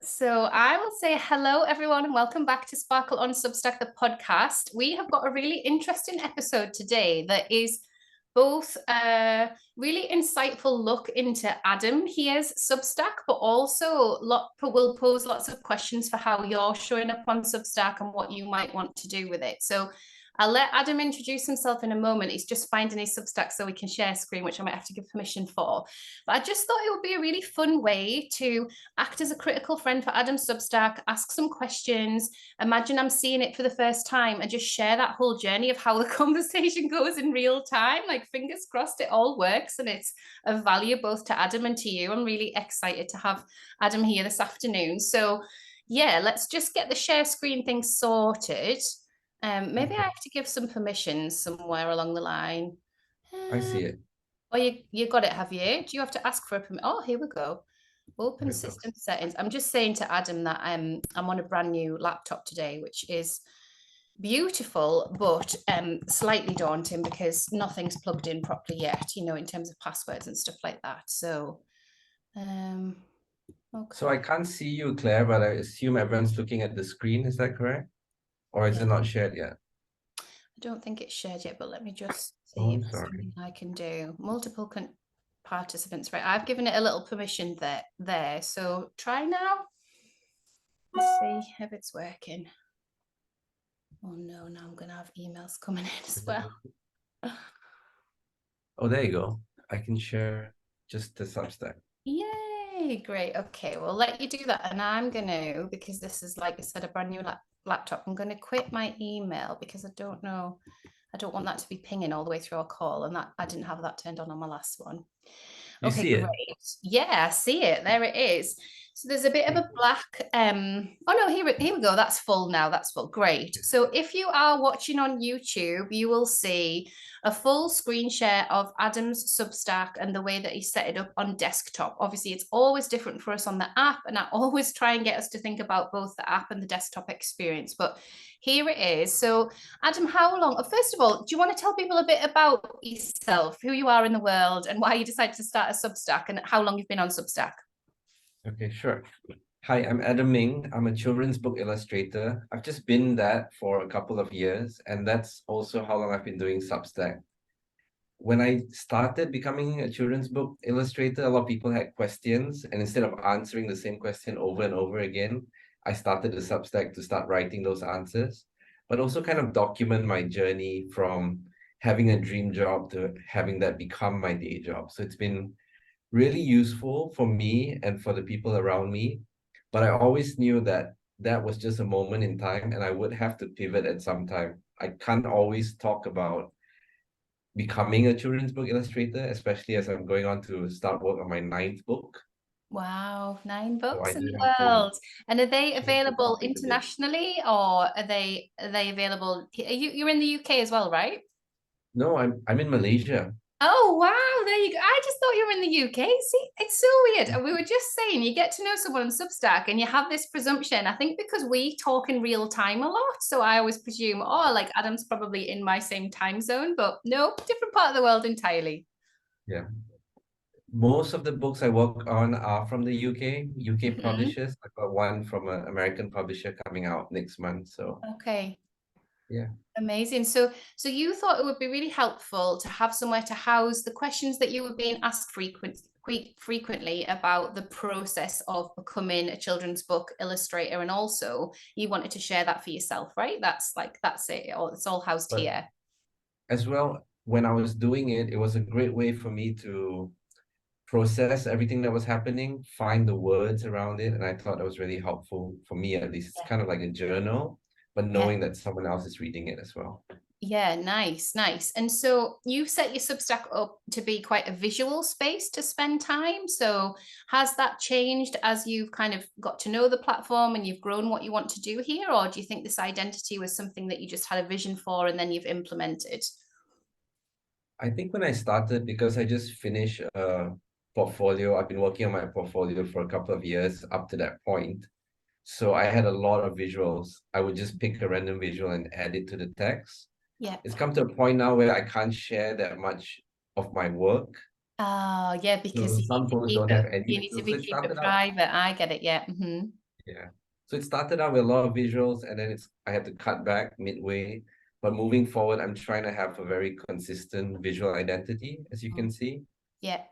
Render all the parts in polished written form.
So I will say hello, everyone, and welcome back to Sparkle on Substack, the podcast. We have got a really interesting episode today that is both a really insightful look into Adam here's Substack, but also will pose lots of questions for how you're showing up on Substack and what you might want to do with it. So I'll let Adam introduce himself in a moment. He's just finding his Substack so we can share screen, which I might have to give permission for. But I just thought it would be a really fun way to act as a critical friend for Adam's Substack, ask some questions, imagine I'm seeing it for the first time and just share that whole journey of how the conversation goes in real time. Like fingers crossed it all works and it's of value both to Adam and to you. I'm really excited to have Adam here this afternoon. So yeah, let's just get the share screen thing sorted. Maybe I have to give some permissions somewhere along the line. I see Um, it. oh, you got it, have you? Do you have to ask for a permit? Oh, here we go. Here Open it goes. system settings. I'm just saying to Adam that I'm on a brand new laptop today, which is beautiful, but slightly daunting because nothing's plugged in properly yet, in terms of passwords and stuff like that. So, um, So I okay. can't see you, Claire, but I assume everyone's looking at the screen. Is that correct? Or is Yeah, it not shared yet? I don't think it's shared yet, but let me just Oh, see if I'm there's sorry. something I can do. Multiple participants, right? I've given it a little permission there. So try now. Let's see if it's working. Oh no, now I'm gonna have emails coming in as well. Oh, there you go. I can share just the Substack. Yay, great. Okay, we'll let you do that. And I'm gonna, because this is, like I said, a brand new laptop, I'm gonna quit my email because I don't know, I don't want that to be pinging all the way through our call. And that I didn't have that turned on my last one. You Okay, see it? great. Yeah, I see it. There it is. So there's a bit of a black, oh no, here we go. That's full now. That's full. Great. So if you are watching on YouTube, you will see a full screen share of Adam's Substack and the way that he set it up on desktop. Obviously, it's always different for us on the app, and I always try and get us to think about both the app and the desktop experience. But here it is. So Adam, how long? First of all, do you want to tell people a bit about yourself, who you are in the world, and why you decided to start a Substack, and how long you've been on Substack? Okay, sure. Hi, I'm Adam Ming. I'm a children's book illustrator. I've just been that for a couple of years, and that's also how long I've been doing Substack. When I started becoming a children's book illustrator, a lot of people had questions, and instead of answering the same question over and over again, I started a Substack to start writing those answers, but also kind of document my journey from having a dream job to having that become my day job. So it's been really useful for me and for the people around me, but I always knew that that was just a moment in time and I would have to pivot at some time. I can't always talk about becoming a children's book illustrator, especially as I'm going on to start work on my ninth book. Wow, 9 So I books in do the have to world. And are they change the available topic a bit. internationally or are they available? You're in the UK as well, right? No, I'm in Malaysia. Oh, wow. There you go. I just thought you were in the UK. See, it's so weird. And we were just saying, you get to know someone on Substack and you have this presumption. I think because we talk in real time a lot. So I always presume, oh, like Adam's probably in my same time zone, but no, different part of the world entirely. Yeah. Most of the books I work on are from the UK Mhm. publishers. I've got one from an American publisher coming out next month. So Okay. yeah. Amazing. So you thought it would be really helpful to have somewhere to house the questions that you were being asked frequently about the process of becoming a children's book illustrator, and also you wanted to share that for yourself, right? That's it. It's all housed But here. as well, when I was doing it, it was a great way for me to process everything that was happening, find the words around it. And I thought that was really helpful for me, at least. It's kind of like a journal, but Yeah. knowing that someone else is reading it as well. Yeah, nice, nice. And so you set your Substack up to be quite a visual space to spend time. So has that changed as you've kind of got to know the platform and you've grown what you want to do here? Or do you think this identity was something that you just had a vision for and then you've implemented? I think when I started, because I just finished a portfolio, I've been working on my portfolio for a couple of years up to that point. So I had a lot of visuals. I would just pick a random visual and add it to the text. Yeah. It's come to a point now where I can't share that much of my work. Oh, yeah, because So you need some to posts keep don't have it, any you need to visuals. So be it keep it started out. private. I get it. Yeah. Yeah. So it started out with a lot of visuals, and then I had to cut back midway. But moving forward, I'm trying to have a very consistent visual identity, as you can see. Yeah.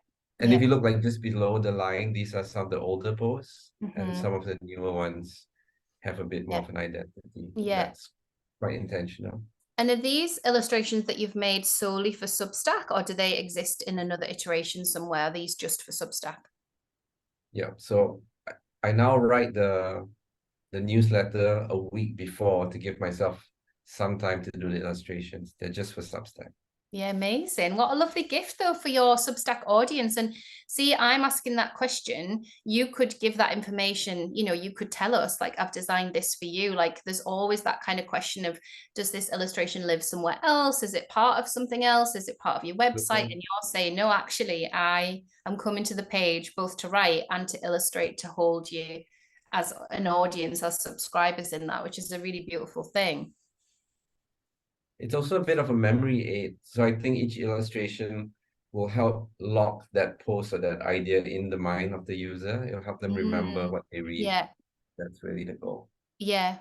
And Yeah. if you look like just below the line, these are some of the older posts, and Hmm. some of the newer ones have a bit more Yeah. of an identity. And Yeah. that's quite intentional. And are these illustrations that you've made solely for Substack, or do they exist in another iteration somewhere? Are these just for Substack? Yeah. So I now write the newsletter a week before to give myself some time to do the illustrations. They're just for Substack. Yeah, amazing. What a lovely gift, though, for your Substack audience. And see, I'm asking that question. You could give that information, you could tell us, like, I've designed this for you. Like, there's always that kind of question of, does this illustration live somewhere else? Is it part of something else? Is it part of your Good website? point. And you're saying, no, actually, I am coming to the page both to write and to illustrate, to hold you as an audience, as subscribers in that, which is a really beautiful thing. It's also a bit of a memory aid. So I think each illustration will help lock that post or that idea in the mind of the user. It'll help them remember Mm, what they read. yeah. That's really the goal. Yeah.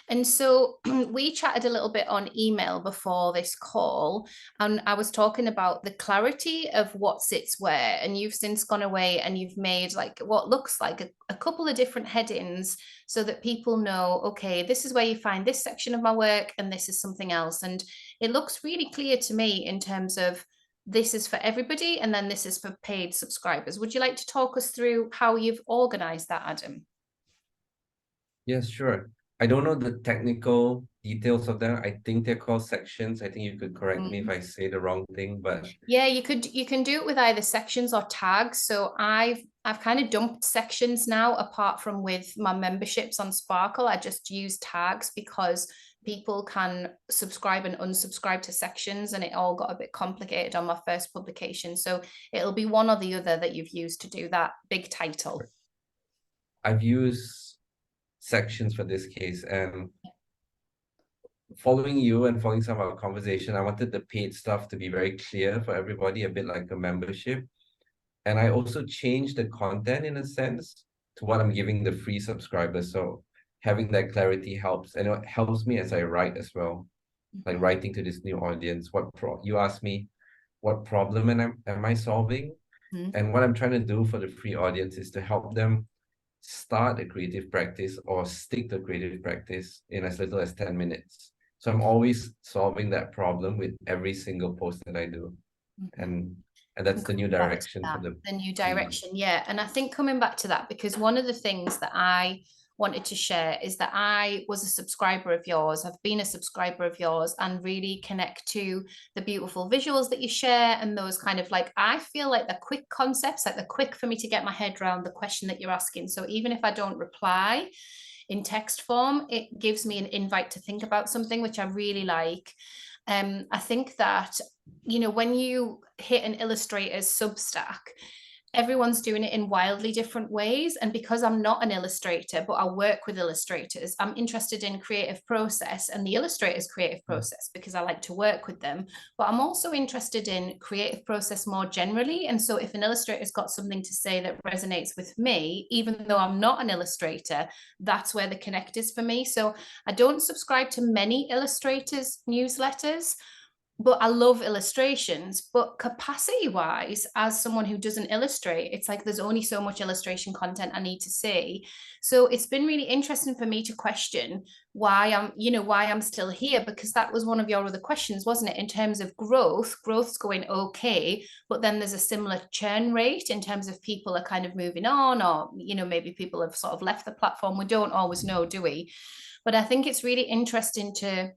And so we chatted a little bit on email before this call, and I was talking about the clarity of what sits where. And you've since gone away and you've made like what looks like a couple of different headings so that people know, okay, this is where you find this section of my work, and this is something else. And it looks really clear to me in terms of this is for everybody, and then this is for paid subscribers. Would you like to talk us through how you've organized that, Adam? Yes, sure. I don't know the technical details of them. I think they're called sections. I think you could correct me if I say the wrong thing, but Yeah, you can do it with either sections or tags. So I've kind of dumped sections now, apart from with my memberships on Sparkle. I just use tags because people can subscribe and unsubscribe to sections, and it all got a bit complicated on my first publication. So it'll be one or the other that you've used to do that big title. I've used sections for this case. And following you and following some of our conversation, I wanted the paid stuff to be very clear for everybody, a bit like a membership. And I also changed the content in a sense to what I'm giving the free subscribers. So having that clarity helps, and it helps me as I write as well. Like Mhm. writing to this new audience. You asked me, what problem am I solving? Mhm. And what I'm trying to do for the free audience is to help them start a creative practice or stick to creative practice in as little as 10 minutes. So I'm always solving that problem with every single post that I do. Mhm. And and that's And the new coming back to direction for that, the the new free. direction, yeah. And I think coming back to that, because one of the things that I wanted to share is that I was a subscriber of yours. I've been a subscriber of yours and really connect to the beautiful visuals that you share, and those kind of like, I feel like the quick concepts, like the quick for me to get my head around the question that you're asking. So even if I don't reply in text form, it gives me an invite to think about something, which I really like. I think that, when you hit an illustrator's Substack, everyone's doing it in wildly different ways. And because I'm not an illustrator, but I work with illustrators, I'm interested in creative process and the illustrator's creative process because I like to work with them. But I'm also interested in creative process more generally. And so if an illustrator's got something to say that resonates with me, even though I'm not an illustrator, that's where the connect is for me. So I don't subscribe to many illustrators' newsletters, but I love illustrations. But capacity wise, as someone who doesn't illustrate, it's like there's only so much illustration content I need to see. So it's been really interesting for me to question why I'm still here, because that was one of your other questions, wasn't it? In terms of growth's going okay, but then there's a similar churn rate in terms of people are kind of moving on, or maybe people have sort of left the platform. We don't always know, do we? But I think it's really interesting to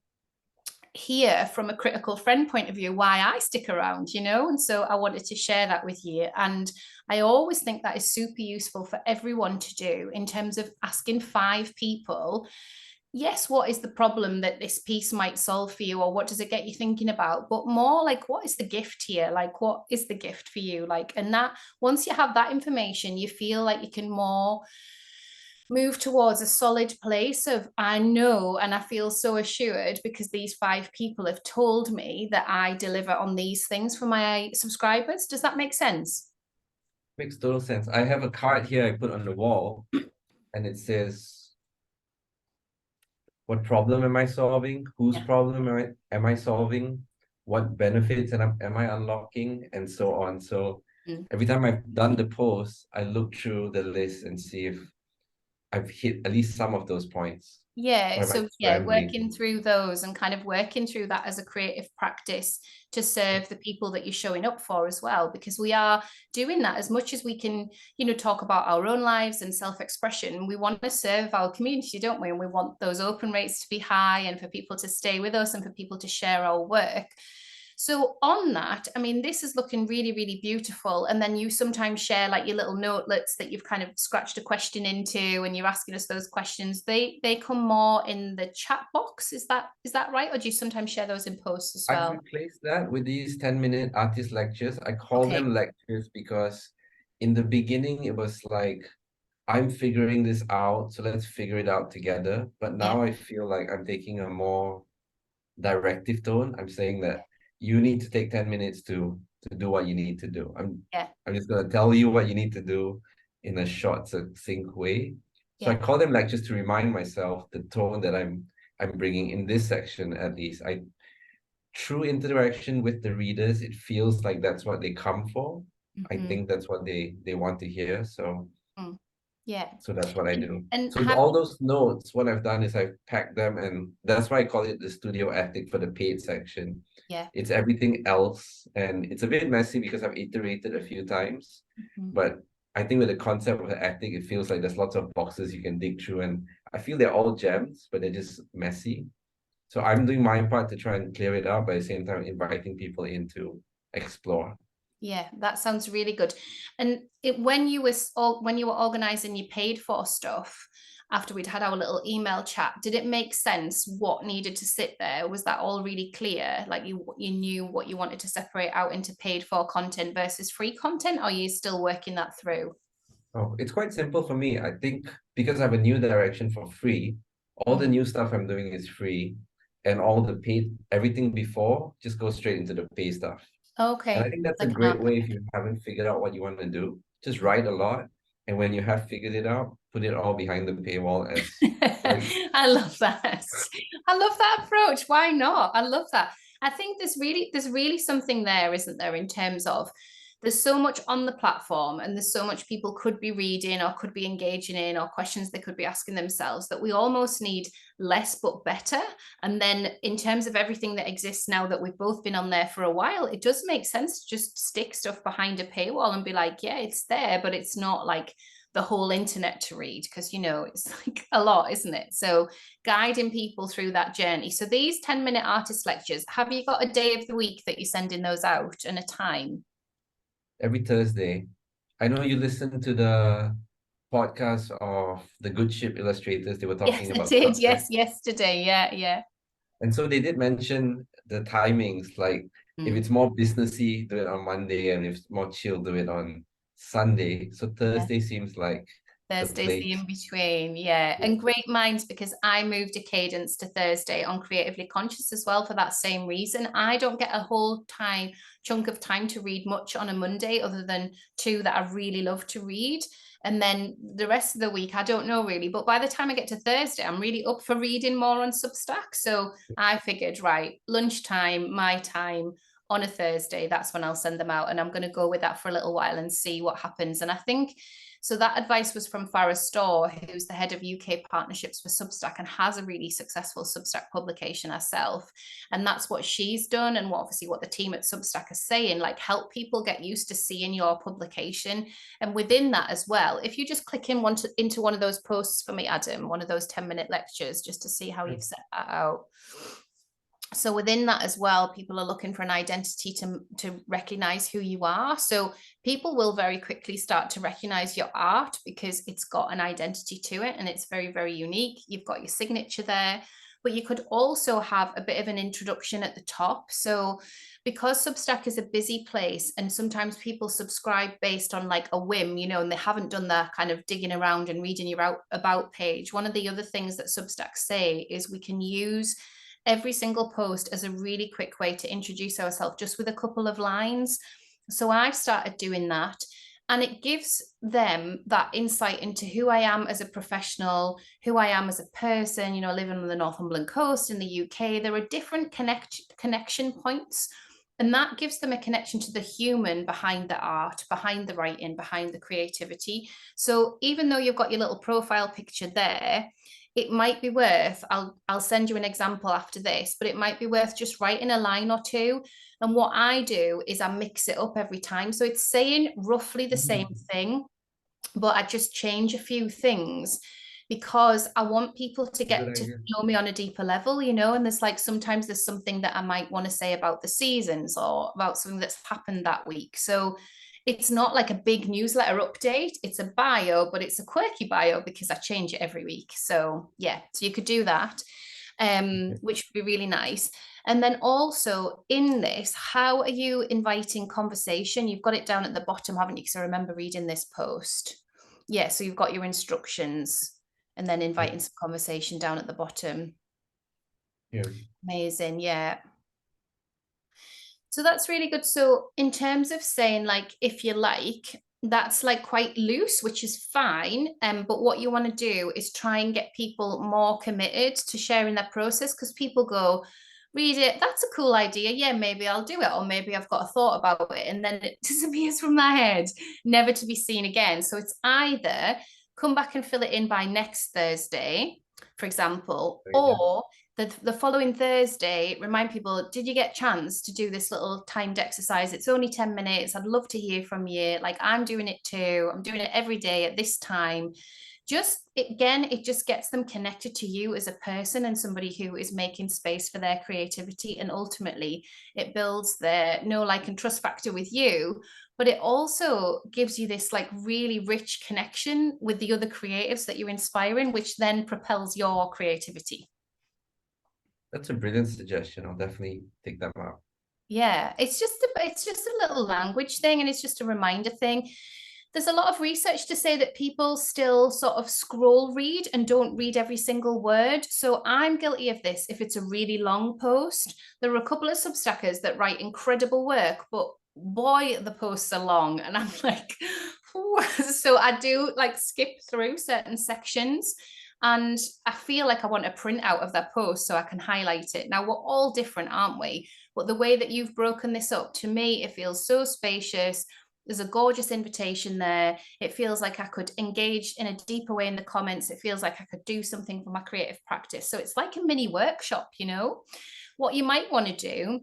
hear from a critical friend point of view why I stick around, and so I wanted to share that with you. And I always think that is super useful for everyone to do in terms of asking 5 people, yes, what is the problem that this piece might solve for you, or what does it get you thinking about, but more like, what is the gift here, like what is the gift for you, like. And that, once you have that information, you feel like you can more move towards a solid place of, I know and I feel so assured because these 5 people have told me that I deliver on these things for my subscribers. Does that make sense? Makes total sense. I have a card here I put on the wall, and it says, what problem am I solving? Whose Yeah. problem am I solving? What benefits am I unlocking? And so on. So Mm. every time I've done the post, I look through the list and see if I've hit at least some of those points. Or Yeah, am I so just yeah, rambling? working through those and kind of working through that as a creative practice to serve the people that you're showing up for as well, because we are doing that as much as we can, talk about our own lives and self-expression. We want to serve our community, don't we? And we want those open rates to be high and for people to stay with us and for people to share our work. So on that, I mean, this is looking really, really beautiful. And then you sometimes share like your little notelets that you've kind of scratched a question into and you're asking us those questions. They come more in the chat box. Is that right? Or do you sometimes share those in posts as I've well? replaced that with these 10-minute artist lectures. I call Okay. them lectures because in the beginning it was like, I'm figuring this out, so let's figure it out together. But Yeah. now I feel like I'm taking a more directive tone. I'm saying that you need to take 10 minutes to do what you need to do. Yeah. I'm just gonna tell you what you need to do in a short, succinct way. So I Yeah. call them lectures to remind myself the tone that I'm bringing in this section at least. Through interaction with the readers, it feels like that's what they come for. I Mhm. think that's what they want to hear. So Mm. Yeah. so that's what I And, do. and So with have all those notes, what I've done is I've packed them, and that's why I call it the studio ethic for the paid section. yeah. It's everything else, and it's a bit messy because I've iterated a few times, Mhm. but I think with the concept of the ethic, it feels like there's lots of boxes you can dig through, and I feel they're all gems, but they're just messy. So I'm doing my part to try and clear it up, but at the same time inviting people in to explore. Yeah, that sounds really good. And when you were organizing your paid for stuff after we'd had our little email chat, did it make sense what needed to sit there? Was that all really clear? Like you knew what you wanted to separate out into paid for content versus free content? Or are you still working that through? Oh, it's quite simple for me. I think because I have a new direction for free, all the Mm. new stuff I'm doing is free, and all the paid, everything before just goes straight into the pay stuff. And I Okay, think that's a like an great archive. way if you haven't figured out what you want to do. Just write a lot, and when you have figured it out, put it all behind the paywall as like I love that. I love that approach. Why not? I love that. I think there's really something there, isn't there, in terms of there's so much on the platform and there's so much people could be reading or could be engaging in or questions they could be asking themselves that we almost need less but better. And then in terms of everything that exists now that we've both been on there for a while, it does make sense to just stick stuff behind a paywall and be like, yeah, it's there, but it's not like the whole internet to read because it's like a lot, isn't it? So guiding people through that journey. So these 10-minute artist lectures, have you got a day of the week that you're sending those out and a time? every Thursday. I know you listen to the podcast of the Good Ship illustrators. They were Yes, talking I about did. Substack. Yes, yesterday. Yeah, yeah. And so they did mention the timings, like if Mm. it's more businessy, do it on Monday, and if it's more chill, do it on Sunday. So Yeah. Thursday seems like the Thursday's the place. in between, yeah. Yeah. And great minds because I moved a cadence to Thursday on Creatively Conscious as well for that same reason. I don't get a whole chunk of time to read much on a Monday other than two that I really love to read. And then the rest of the week, I don't know really. But by the time I get to Thursday, I'm really up for reading more on Substack. So I figured, right, lunchtime, my time on a Thursday, that's when I'll send them out. And I'm going to go with that for a little while and see what happens. And I think so that advice was from Farah Storr, who's the head of UK partnerships for Substack and has a really successful Substack publication herself. And that's what she's done and obviously what the team at Substack are saying, like help people get used to seeing your publication. And within that as well, if you just click into one of those posts for me, Adam, one of those 10-minute lectures, just to see how you've set that out. So within that as well, people are looking for an identity to recognize who you are. So people will very quickly start to recognize your art because it's got an identity to it and it's very, very unique. You've got your signature there, but you could also have a bit of an introduction at the top. So because Substack is a busy place and sometimes people subscribe based on like a whim, and they haven't done that kind of digging around and reading your about page. One of the other things that Substack say is we can use every single post as a really quick way to introduce ourselves just with a couple of lines. So I've started doing that. And it gives them that insight into who I am as a professional, who I am as a person, you know, living on the Northumberland coast in the UK. There are different connection points. And that gives them a connection to the human behind the art, behind the writing, behind the creativity. So even though you've got your little profile picture there, it might be worth, I'll send you an example after this, but it might be worth just writing a line or two. And what I do is I mix it up every time. So it's saying roughly the same thing, but I just change a few things because I want people to Good get to idea. know me on a deeper level, you know. And there's like sometimes there's something that I might want to say about the seasons or about something that's happened that week. So it's not like a big newsletter update. It's a bio, but it's a quirky bio because I change it every week. So yeah, so you could do that, Okay. which would be really nice. And then also in this, how are you inviting conversation? You've got it down at the bottom, haven't you? Because I remember reading this post. Yeah, so you've got your instructions and then inviting some conversation down at the bottom. Here. Amazing, yeah. So that's really good. So in terms of saying like, if you like, that's like quite loose, which is fine. But what you want to do is try and get people more committed to sharing their process because people go, read it, that's a cool idea. Yeah, maybe I'll do it, or maybe I've got a thought about it, and then it disappears from their head, never to be seen again. So it's either come back and fill it in by next Thursday, for example, Idea. or the following Thursday, remind people, did you get a chance to do this little timed exercise? It's only 10 minutes. I'd love to hear from you. Like I'm doing it too. I'm doing it every day at this time. Just again, it just gets them connected to you as a person and somebody who is making space for their creativity. And ultimately, it builds their know, like, and trust factor with you. But it also gives you this like really rich connection with the other creatives that you're inspiring, which then propels your creativity. That's a brilliant suggestion. I'll definitely take that out. Yeah, it's just a little language thing and it's just a reminder thing. There's a lot of research to say that people still sort of scroll read and don't read every single word. So I'm guilty of this if it's a really long post. There are a couple of Substackers that write incredible work, but boy, the posts are long. And I'm like, so I do like skip through certain sections. And I feel like I want a print out of that post so I can highlight it. Now, we're all different, aren't we? But the way that you've broken this up, to me, it feels so spacious. There's a gorgeous invitation there. It feels like I could engage in a deeper way in the comments. It feels like I could do something for my creative practice. So it's like a mini workshop, you know? What you might want to do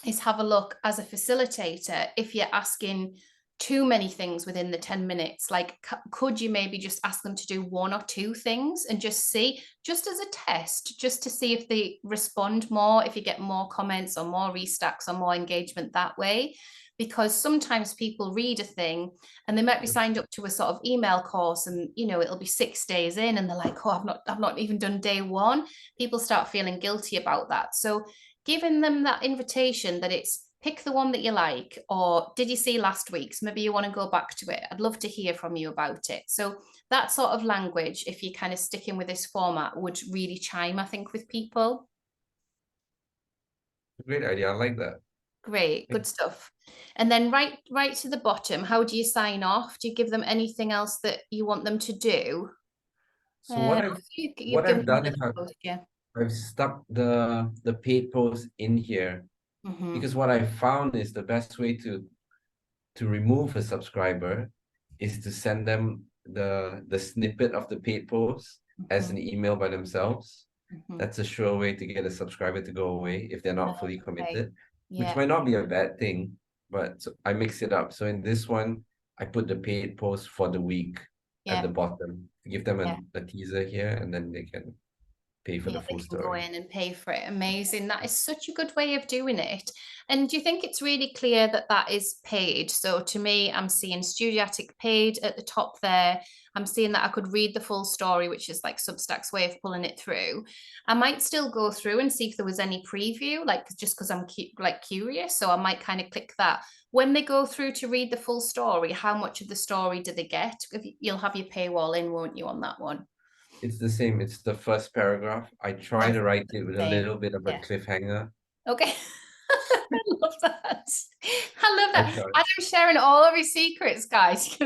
is have a look as a facilitator if you're asking too many things within the 10 minutes. Like, could you maybe just ask them to do one or two things and just see, just as a test, just to see if they respond more, if you get more comments or more restacks or more engagement that way? Because sometimes people read a thing and they might be signed up to a sort of email course and you know it'll be 6 days in and they're like, oh, I've not even done day one. People start feeling guilty about that. So giving them that invitation that it's pick the one that you like, or did you see last week's? Maybe you want to go back to it. I'd love to hear from you about it. So that sort of language, if you kind of sticking with this format, would really chime, I think, with people. Great idea. I like that. Great, good stuff. And then right to the bottom, how do you sign off? Do you give them anything else that you want them to do? So what You've given them I've done the is post, yeah. I've stuck the paid post in here Mm-hmm. because what I found is the best way to remove a subscriber is to send them the snippet of the paid post as an email by themselves. Mm-hmm. That's a sure way to get a subscriber to go away if they're not fully Okay. committed, which Yeah, might not be a bad thing, but I mix it up. So in this one, I put the paid post for the week at yeah, the bottom, give them yeah. a teaser here, and then they can pay for Yeah, the they full can go story. in and pay for it. Amazing. That is such a good way of doing it. And do you think it's really clear that that is paid? So to me, I'm seeing Studio Attic paid at the top there. I'm seeing that I could read the full story, which is like Substack's way of pulling it through. I might still go through and see if there was any preview, like just because I'm like curious. So I might kind of click that. When they go through to read the full story, how much of the story do they get? You'll have your paywall in, won't you, on that one? It's the same. It's the first paragraph. I try That's to write the it with a same. little bit of a Yeah. cliffhanger. Okay. I love that. I love I that. thought, Adam's sharing all of his secrets, guys.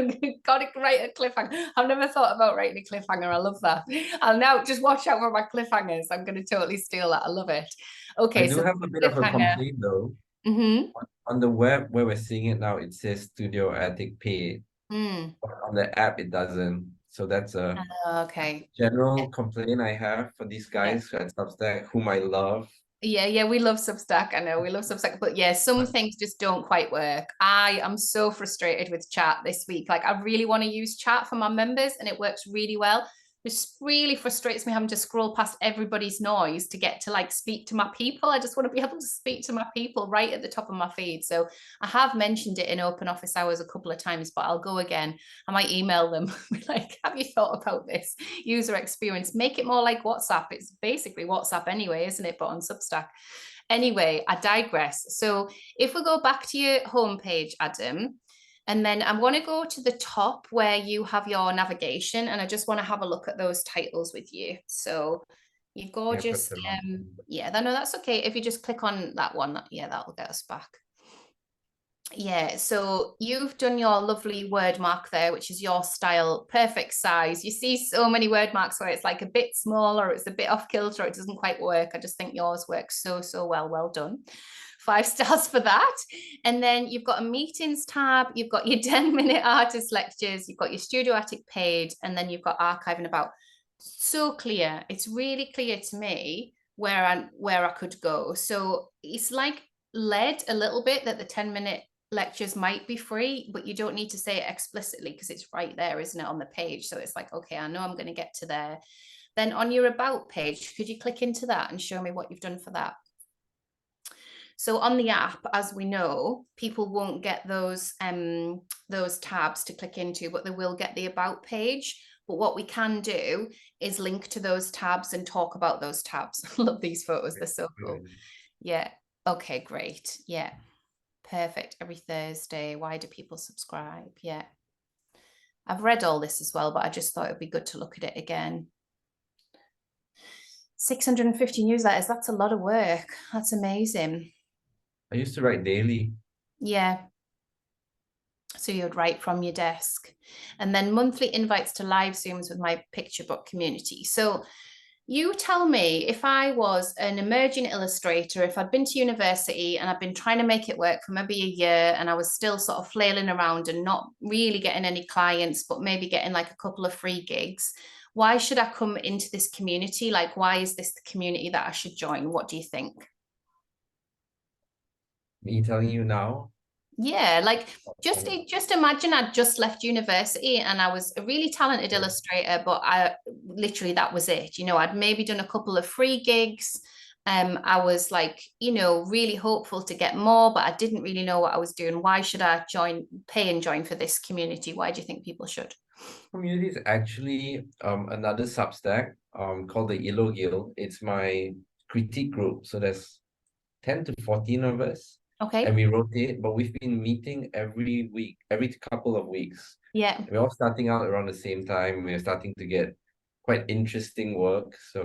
Got to write a cliffhanger. I've never thought about writing a cliffhanger. I love that. I'll now just watch out for my cliffhangers. I'm going to totally steal that. I love it. I Okay, do so have a bit of a cliffhanger. complaint though. Mm-hmm. On the web where we're seeing it now, it says Studio Attic paid. Mm. But on the app, it doesn't. So that's a Okay. general complaint I have for these Yeah. guys at Substack, whom I love. Yeah, we love Substack. I know we love Substack, but yeah, some things just don't quite work. I am so frustrated with chat this week. Like, I really want to use chat for my members, and it works really well. This really frustrates me having to scroll past everybody's noise to get to like speak to my people. I just want to be able to speak to my people right at the top of my feed. So I have mentioned it in open office hours a couple of times, but I'll go again. I might email them, be like, have you thought about this user experience? Make it more like WhatsApp. It's basically WhatsApp anyway, isn't it? But on Substack. Anyway, I digress. So if we go back to your homepage, Adam, and then I want to go to the top where you have your navigation, and I just want to have a look at those titles with you. So you Yeah, gorgeous, put them on. yeah, no, that's okay. If you just click on that one, yeah, that'll get us back. Yeah, so you've done your lovely word mark there, which is your style, perfect size. You see so many word marks where it's like a bit smaller, or it's a bit off kilter, or it doesn't quite work. I just think yours works so well. Well done. 5 stars for that. And then you've got a meetings tab, you've got your 10-minute artist lectures, you've got your Studio Attic page, and then you've got archive and about. So clear. It's really clear to me where I could go. So it's like led a little bit that the 10-minute lectures might be free, but you don't need to say it explicitly because it's right there, isn't it, on the page? So it's like, okay, I know I'm going to get to there. Then on your about page, could you click into that and show me what you've done for that? So on the app, as we know, people won't get those tabs to click into, but they will get the about page. But what we can do is link to those tabs and talk about those tabs. I love these photos. They're so cool. Yeah. Okay, great. Yeah. Perfect. Every Thursday. Why do people subscribe? Yeah. I've read all this as well, but I just thought it'd be good to look at it again. 650 newsletters. That's a lot of work. That's amazing. I used to write daily. Yeah. So you'd write from your desk. And then monthly invites to live Zooms with my picture book community. So you tell me, if I was an emerging illustrator, if I'd been to university and I've been trying to make it work for maybe a year, and I was still sort of flailing around and not really getting any clients, but maybe getting like a couple of free gigs, why should I come into this community? Like, why is this the community that I should join? What do you think? Me telling you now? Yeah, like just imagine I'd just left university and I was a really talented illustrator, but I literally that was it. You know, I'd maybe done a couple of free gigs. I was like, you know, really hopeful to get more, but I didn't really know what I was doing. Why should I pay and join for this community? Why do you think people should? Community is actually another Substack called the Illo Guild. It's my critique group. So there's 10 to 14 of us. Okay. And we rotate, but we've been meeting every week, every couple of weeks. Yeah. We're all starting out around the same time. We're starting to get quite interesting work. So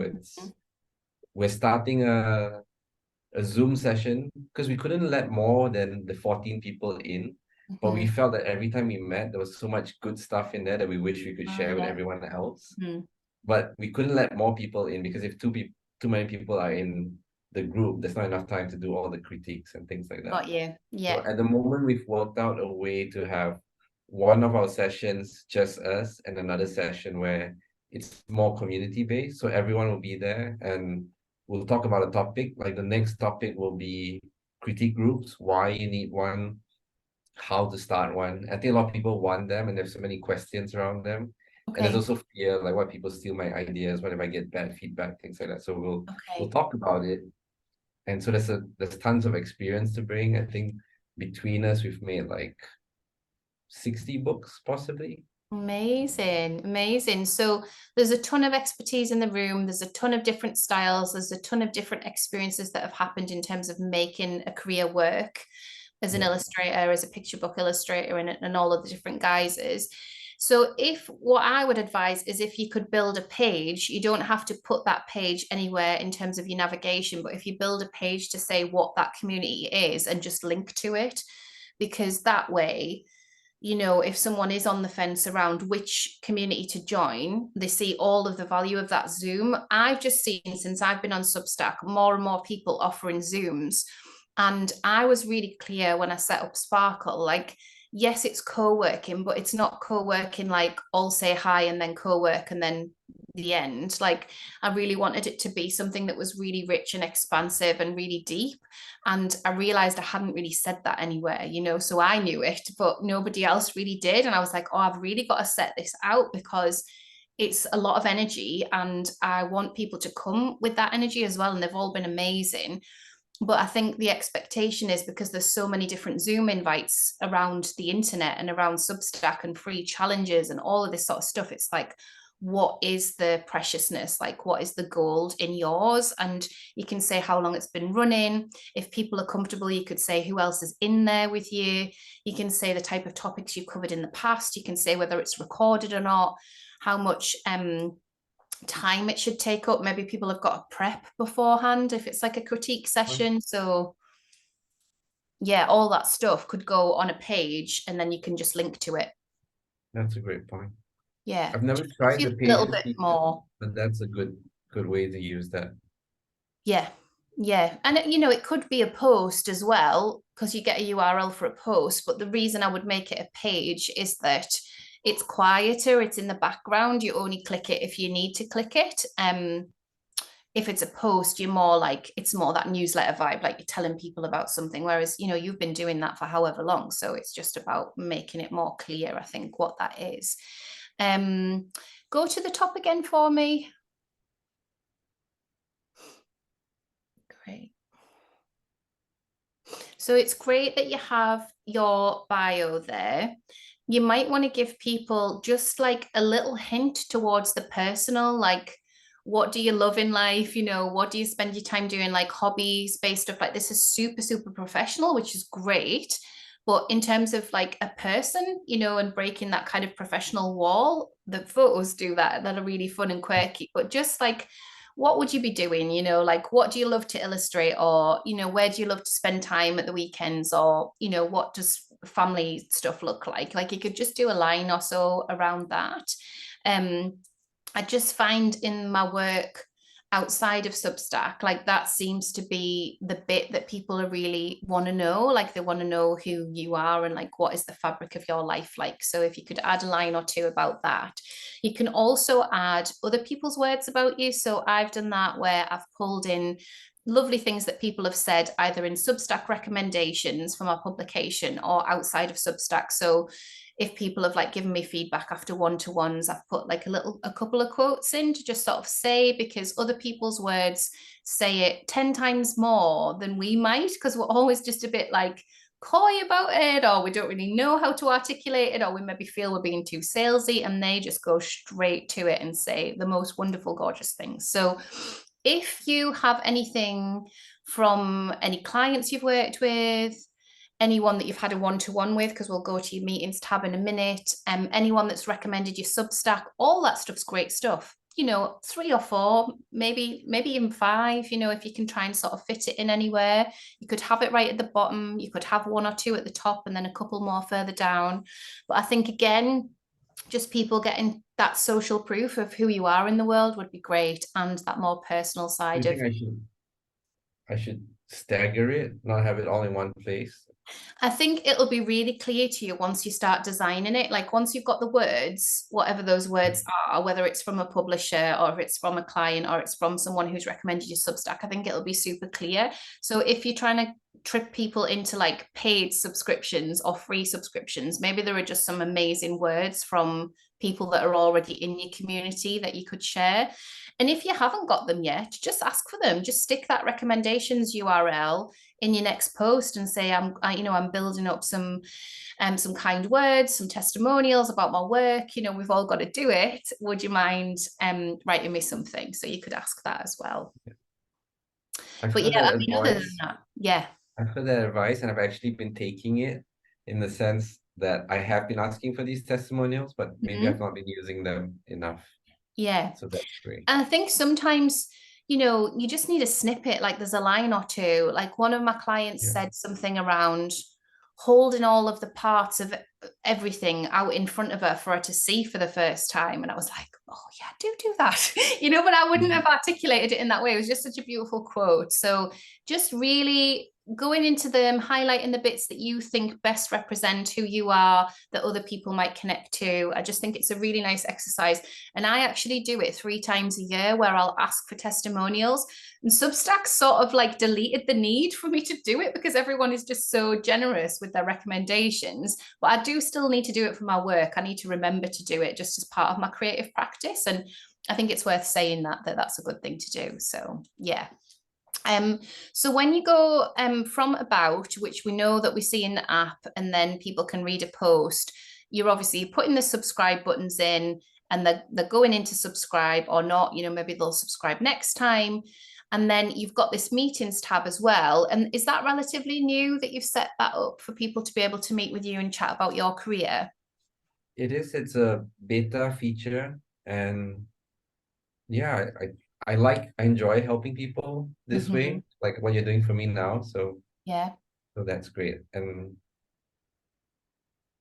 we're starting a Zoom session because we couldn't let more than the 14 people in. But we felt that every time we met, there was so much good stuff in there that we wish we could share with everyone else. But we couldn't let more people in because if too many people are in the group, there's not enough time to do all the critiques and things like that. Got you. So Yeah. at the moment, we've worked out a way to have one of our sessions just us and another session where it's more community based. So everyone will be there and we'll talk about a topic. Like the next topic will be critique groups, why you need one, how to start one. I think a lot of people want them and there's so many questions around them. And there's Okay. also fear, like what people steal my ideas, what if I get bad feedback, things like that. So we'll Okay. talk about it. And so there's tons of experience to bring. I think between us, we've made like 60 books, possibly. Amazing, amazing. So there's a ton of expertise in the room. There's a ton of different styles. There's a ton of different experiences that have happened in terms of making a career work as an illustrator, as a picture book illustrator, and all of the different guises. So if what I would advise is if you could build a page, you don't have to put that page anywhere in terms of your navigation, but if you build a page to say what that community is and just link to it, because that way, if someone is on the fence around which community to join, they see all of the value of that Zoom. I've just seen, since I've been on Substack, more and more people offering Zooms. And I was really clear when I set up Sparkle, like, yes, it's co-working, but it's not co-working like all say hi and then co-work and then the end. Like, I really wanted it to be something that was really rich and expansive and really deep. And I realized I hadn't really said that anywhere, so I knew it, but nobody else really did. And I was like, oh, I've really got to set this out because it's a lot of energy and I want people to come with that energy as well. And they've all been amazing. But I think the expectation is, because there's so many different Zoom invites around the internet and around Substack and free challenges and all of this sort of stuff, it's like, what is the preciousness? Like, what is the gold in yours? And you can say how long it's been running. If people are comfortable, you could say who else is in there with you. You can say the type of topics you've covered in the past. You can say whether it's recorded or not, how much time it should take up. Maybe people have got a prep beforehand if it's like a critique session. So yeah, all that stuff could go on a page and then you can just link to it. That's a great point. Yeah, I've never just tried gives the you a little pages bit feature, more. but that's a good way to use that. Yeah, yeah. And it could be a post as well, because you get a URL for a post. But the reason I would make it a page is that it's quieter, it's in the background. You only click it if you need to click it. If it's a post, you're more like, it's more that newsletter vibe, like you're telling people about something. Whereas, you've been doing that for however long. So it's just about making it more clear, I think, what that is. Go to the top again for me. Great. So it's great that you have your bio there. You might want to give people just like a little hint towards the personal, like, what do you love in life? What do you spend your time doing? Like hobbies based stuff. Like, this is super, super professional, which is great. But in terms of like a person, and breaking that kind of professional wall, the photos do that are really fun and quirky. But just like, what would you be doing? Like, what do you love to illustrate? Or, where do you love to spend time at the weekends? Or, what does family stuff look like? Like, you could just do a line or so around that. I just find in my work outside of Substack, like, that seems to be the bit that people are really want to know. Like, they want to know who you are and like, what is the fabric of your life like. So if you could add a line or two about that. You can also add other people's words about you. So I've done that where I've pulled in lovely things that people have said either in Substack recommendations from our publication or outside of Substack. So if people have like given me feedback after one-to-ones, I've put like a couple of quotes in to just sort of say, because other people's words say it 10 times more than we might, because we're always just a bit like coy about it, or we don't really know how to articulate it, or we maybe feel we're being too salesy, and they just go straight to it and say the most wonderful, gorgeous things. So if you have anything from any clients you've worked with, anyone that you've had a one-to-one with, because we'll go to your meetings tab in a minute, anyone that's recommended your Substack, all that stuff's great stuff. 3 or 4, maybe even 5, if you can try and sort of fit it in anywhere. You could have it right at the bottom, you could have 1 or 2 at the top and then a couple more further down. But I think, again, just people getting that social proof of who you are in the world would be great, and that more personal Do you side of. think I should stagger it, not have it all in one place? I think it'll be really clear to you once you start designing it. Like, once you've got the words, whatever those words are, whether it's from a publisher or if it's from a client or it's from someone who's recommended your Substack, I think it'll be super clear. So if you're trying to trick people into like paid subscriptions or free subscriptions, maybe there are just some amazing words from people that are already in your community that you could share. And if you haven't got them yet, just ask for them. Just stick that recommendations URL in your next post and say, I'm building up some kind words, some testimonials about my work. We've all got to do it. Would you mind writing me something? So you could ask that as well. I've But heard yeah, that I mean, other than advice. that, yeah. I've heard that advice, and I've actually been taking it in the sense that I have been asking for these testimonials, but maybe I've Mhm. not been using them enough. Yeah. So that's great. And I think sometimes, you just need a snippet, like there's a line or two. Like one of my clients Yeah. said something around holding all of the parts of everything out in front of her for her to see for the first time. And I was like, oh yeah, do that. But I wouldn't have articulated it in that way. It was just such a beautiful quote. So just really going into them, highlighting the bits that you think best represent who you are, that other people might connect to. I just think it's a really nice exercise. And I actually do it 3 times a year where I'll ask for testimonials. And Substack sort of like deleted the need for me to do it because everyone is just so generous with their recommendations. But I do still need to do it for my work. I need to remember to do it just as part of my creative practice. And I think it's worth saying that that's a good thing to do. So yeah. So when you go from about, which we know that we see in the app, and then people can read a post, you're obviously putting the subscribe buttons in, and they're going in to subscribe or not. Maybe they'll subscribe next time. And then you've got this meetings tab as well. And is that relatively new that you've set that up for people to be able to meet with you and chat about your career? It is, it's a beta feature, and yeah, I enjoy helping people this Mm-hmm. way, like what you're doing for me now. Yeah. So that's great. And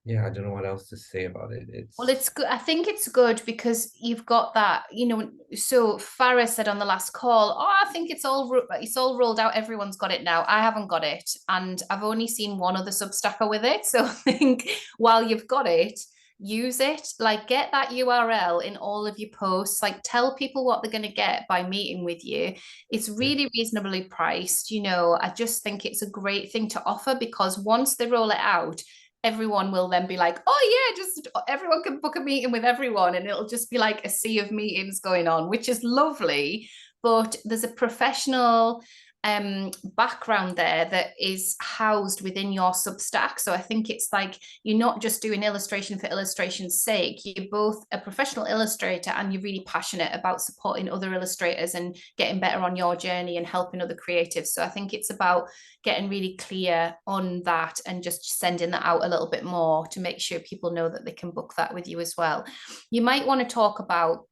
yeah, I don't know what else to say about it. Well, It's it's good. I think it's good because you've got that, so Farah said on the last call, oh, I think it's all rolled out. Everyone's got it now. I haven't got it. And I've only seen one other Substacker with it. So I think while you've got it, use it, like get that URL in all of your posts, like tell people what they're going to get by meeting with you. It's yeah, really reasonably priced. I just think it's a great thing to offer because once they roll it out, everyone will then be like, oh yeah, just everyone can book a meeting with everyone, and it'll just be like a sea of meetings going on, which is lovely. But there's a professional background there that is housed within your Substack. So I think it's like you're not just doing illustration for illustration's sake. You're both a professional illustrator and you're really passionate about supporting other illustrators and getting better on your journey and helping other creatives. So I think it's about getting really clear on that and just sending that out a little bit more to make sure people know that they can book that with you as well. You might want to talk about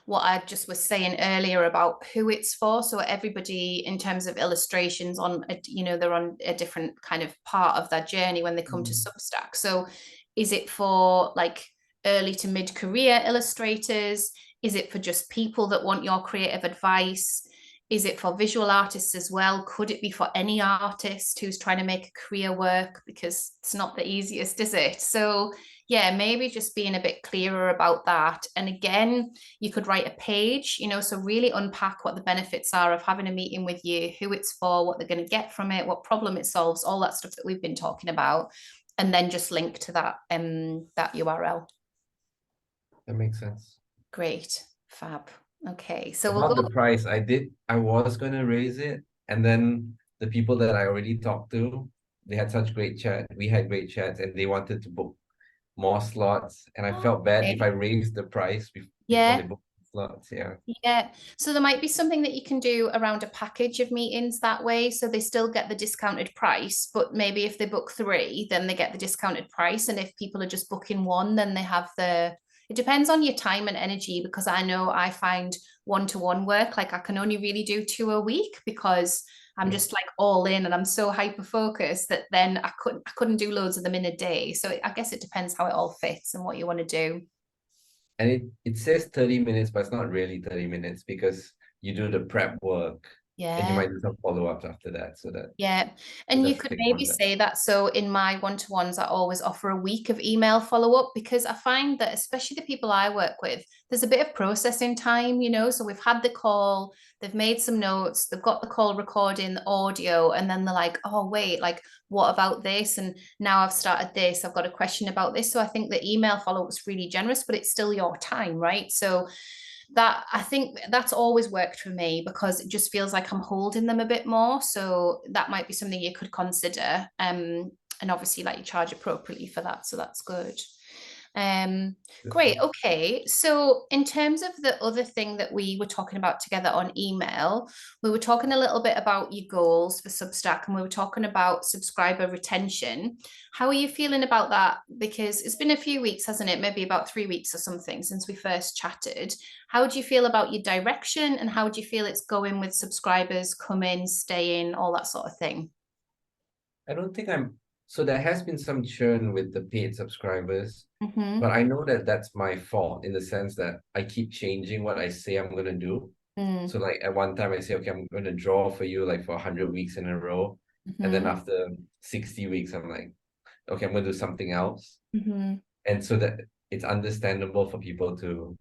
what I just was saying earlier about who it's for. So everybody in terms of illustrations they're on a different kind of part of their journey when they come to Substack. So is it for like early to mid-career illustrators? Is it for just people that want your creative advice? Is it for visual artists as well? Could it be for any artist who's trying to make a career work? Because it's not the easiest, is it? So yeah, maybe just being a bit clearer about that. And again, you could write a page, so really unpack what the benefits are of having a meeting with you, who it's for, what they're going to get from it, what problem it solves, all that stuff that we've been talking about, and then just link to that URL. that makes sense. Great, fab. Okay, so we'll About go. the price, I was gonna raise it, and then the people that I already talked to, they had such great chat. We had great chats, and they wanted to book more slots, and I felt bad if I Okay. raised the price before they Yeah, booked slots. Yeah. yeah. So there might be something that you can do around a package of meetings that way. So they still get the discounted price, but maybe if they book 3, then they get the discounted price. And if people are just booking 1, then they have it depends on your time and energy, because I know I find one-to-one work, like I can only really do 2 a week because I'm Yeah. just like all in and I'm so hyper focused that then I couldn't do loads of them in a day. So I guess it depends how it all fits and what you want to do. And it says 30 minutes, but it's not really 30 minutes because you do the prep work and you Yeah. might do some follow-ups after that. So that Yeah. it And you does could take maybe longer. say that. So in my one-to-ones, I always offer a week of email follow-up because I find that especially the people I work with, there's a bit of processing time, So we've had the call, they've made some notes, they've got the call recording, the audio, and then they're like, oh, wait, like what about this? And now I've started this, I've got a question about this. So I think the email follow-up is really generous, but it's still your time, right? So that I think that's always worked for me because it just feels like I'm holding them a bit more. So that might be something you could consider. And obviously, like you charge appropriately for that, so that's good. Great. Okay. So in terms of the other thing that we were talking about together on email, we were talking a little bit about your goals for Substack and we were talking about subscriber retention. How are you feeling about that? Because it's been a few weeks, hasn't it? Maybe about 3 weeks or something since we first chatted. How do you feel about your direction and how do you feel it's going with subscribers coming, staying, all that sort of thing? I don't think so there has been some churn with the paid subscribers, Mm-hmm. but I know that that's my fault in the sense that I keep changing what I say I'm going to do. Mm, So like at one time I say, okay, I'm going to draw for you like for 100 weeks in a row. And then mm-hmm. after 60 weeks, I'm like, okay, I'm going to do something else. Mm-hmm. And so that it's understandable for people to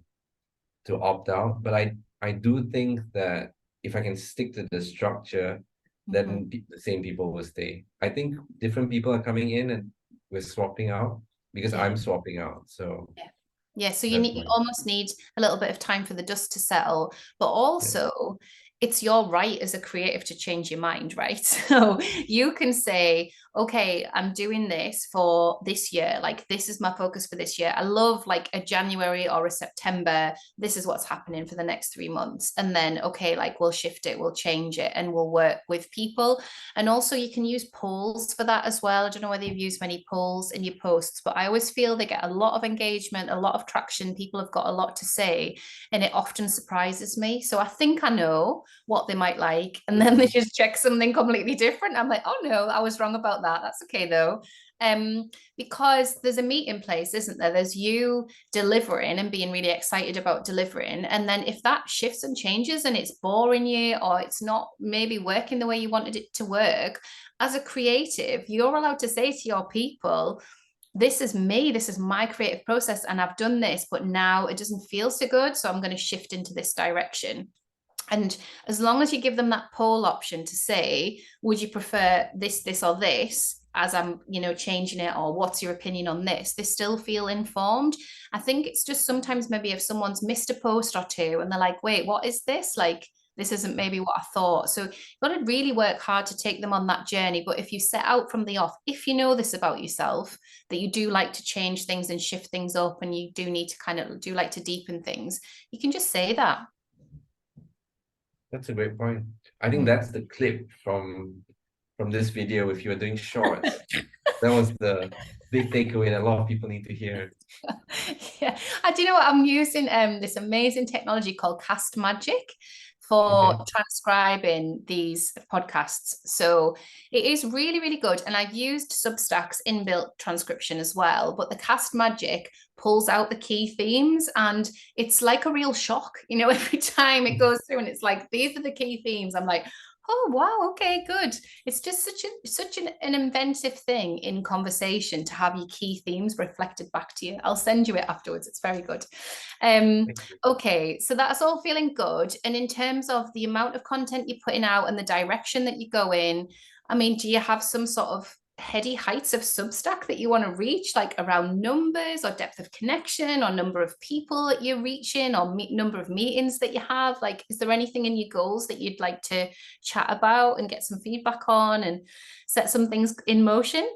opt out. But I do think that if I can stick to the structure, Mm-hmm. then the same people will stay. I think different people are coming in and we're swapping out because Yeah. I'm swapping out. So Yeah. Yeah, so that's you my almost need a little bit of time for the dust to settle, but yeah. also it's your right as a creative to change your mind, right? So you can say, okay, I'm doing this for this year. Like this is my focus for this year. I love like a January or a September. This is what's happening for the next 3 months. And then, okay, like we'll shift it, we'll change it, and we'll work with people. And also you can use polls for that as well. I don't know whether you've used many polls in your posts, but I always feel they get a lot of engagement, a lot of traction. People have got a lot to say, and it often surprises me. So I think I know what they might like, and then they Mhm. just check something completely different. I'm like, oh no, I was wrong about that. That's okay though. Because there's a meet in place, isn't there? There's you delivering and being really excited about delivering. And then if that shifts and changes and it's boring you or it's not maybe working the way you wanted it to work, as a creative, you're allowed to say to your people, this is me, this is my creative process, and I've done this, but now it doesn't feel so good. So I'm going to shift into this direction. And as long as you give them that poll option to say, would you prefer this, or this, as I'm, changing it, or what's your opinion on this, they still feel informed. I think it's just sometimes maybe if someone's missed a post or two and they're like, wait, what is this? Like, this isn't maybe what I thought. So you've got to really work hard to take them on that journey. But if you set out from the off, if you know this about yourself, that you do like to change things and shift things up, and you do need to kind of do like to deepen things, you can just say that. That's a great point. I think Mm. that's the clip from this video if you were doing shorts. That was the big takeaway that a lot of people need to hear. Yeah, I do know what I'm using this amazing technology called Cast Magic for Okay. transcribing these podcasts. So it is really, really good. And I've used Substack's inbuilt transcription as well, but the Cast Magic pulls out the key themes and it's like a real shock, every time it goes through and it's like, these are the key themes. I'm like, oh wow, okay, good. It's just such an inventive thing in conversation to have your key themes reflected back to you. I'll send you it afterwards. It's very good. Um, Thank you. okay, so that's all feeling good. And in terms of the amount of content you're putting out and the direction that you go in, I mean, do you have some sort of heady heights of Substack that you want to reach, like around numbers or depth of connection or number of people that you're reaching or number of meetings that you have? Like, is there anything in your goals that you'd like to chat about and get some feedback on and set some things in motion?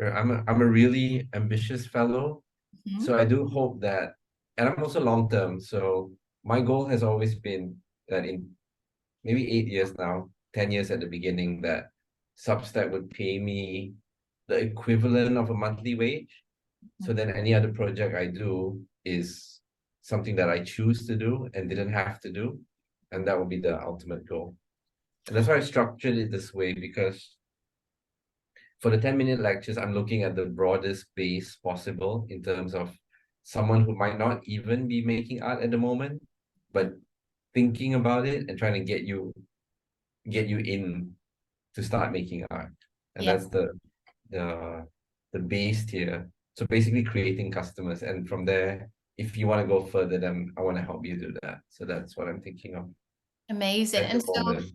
I'm a really ambitious fellow. Mhm. So I do hope that, and I'm also long term. So my goal has always been that in maybe 8 years now, 10 years at the beginning, that Substack would pay me the equivalent of a monthly wage. So then any other project I do is something that I choose to do and didn't have to do. And that would be the ultimate goal. And that's why I structured it this way, because for the 10-minute lectures, I'm looking at the broadest base possible in terms of someone who might not even be making art at the moment, but thinking about it and trying to get you in to start making art. And Yeah. that's the the base tier. So basically creating customers. And from there, if you want to go further, then I want to help you do that. So that's what I'm thinking of Amazing. at the And so moment.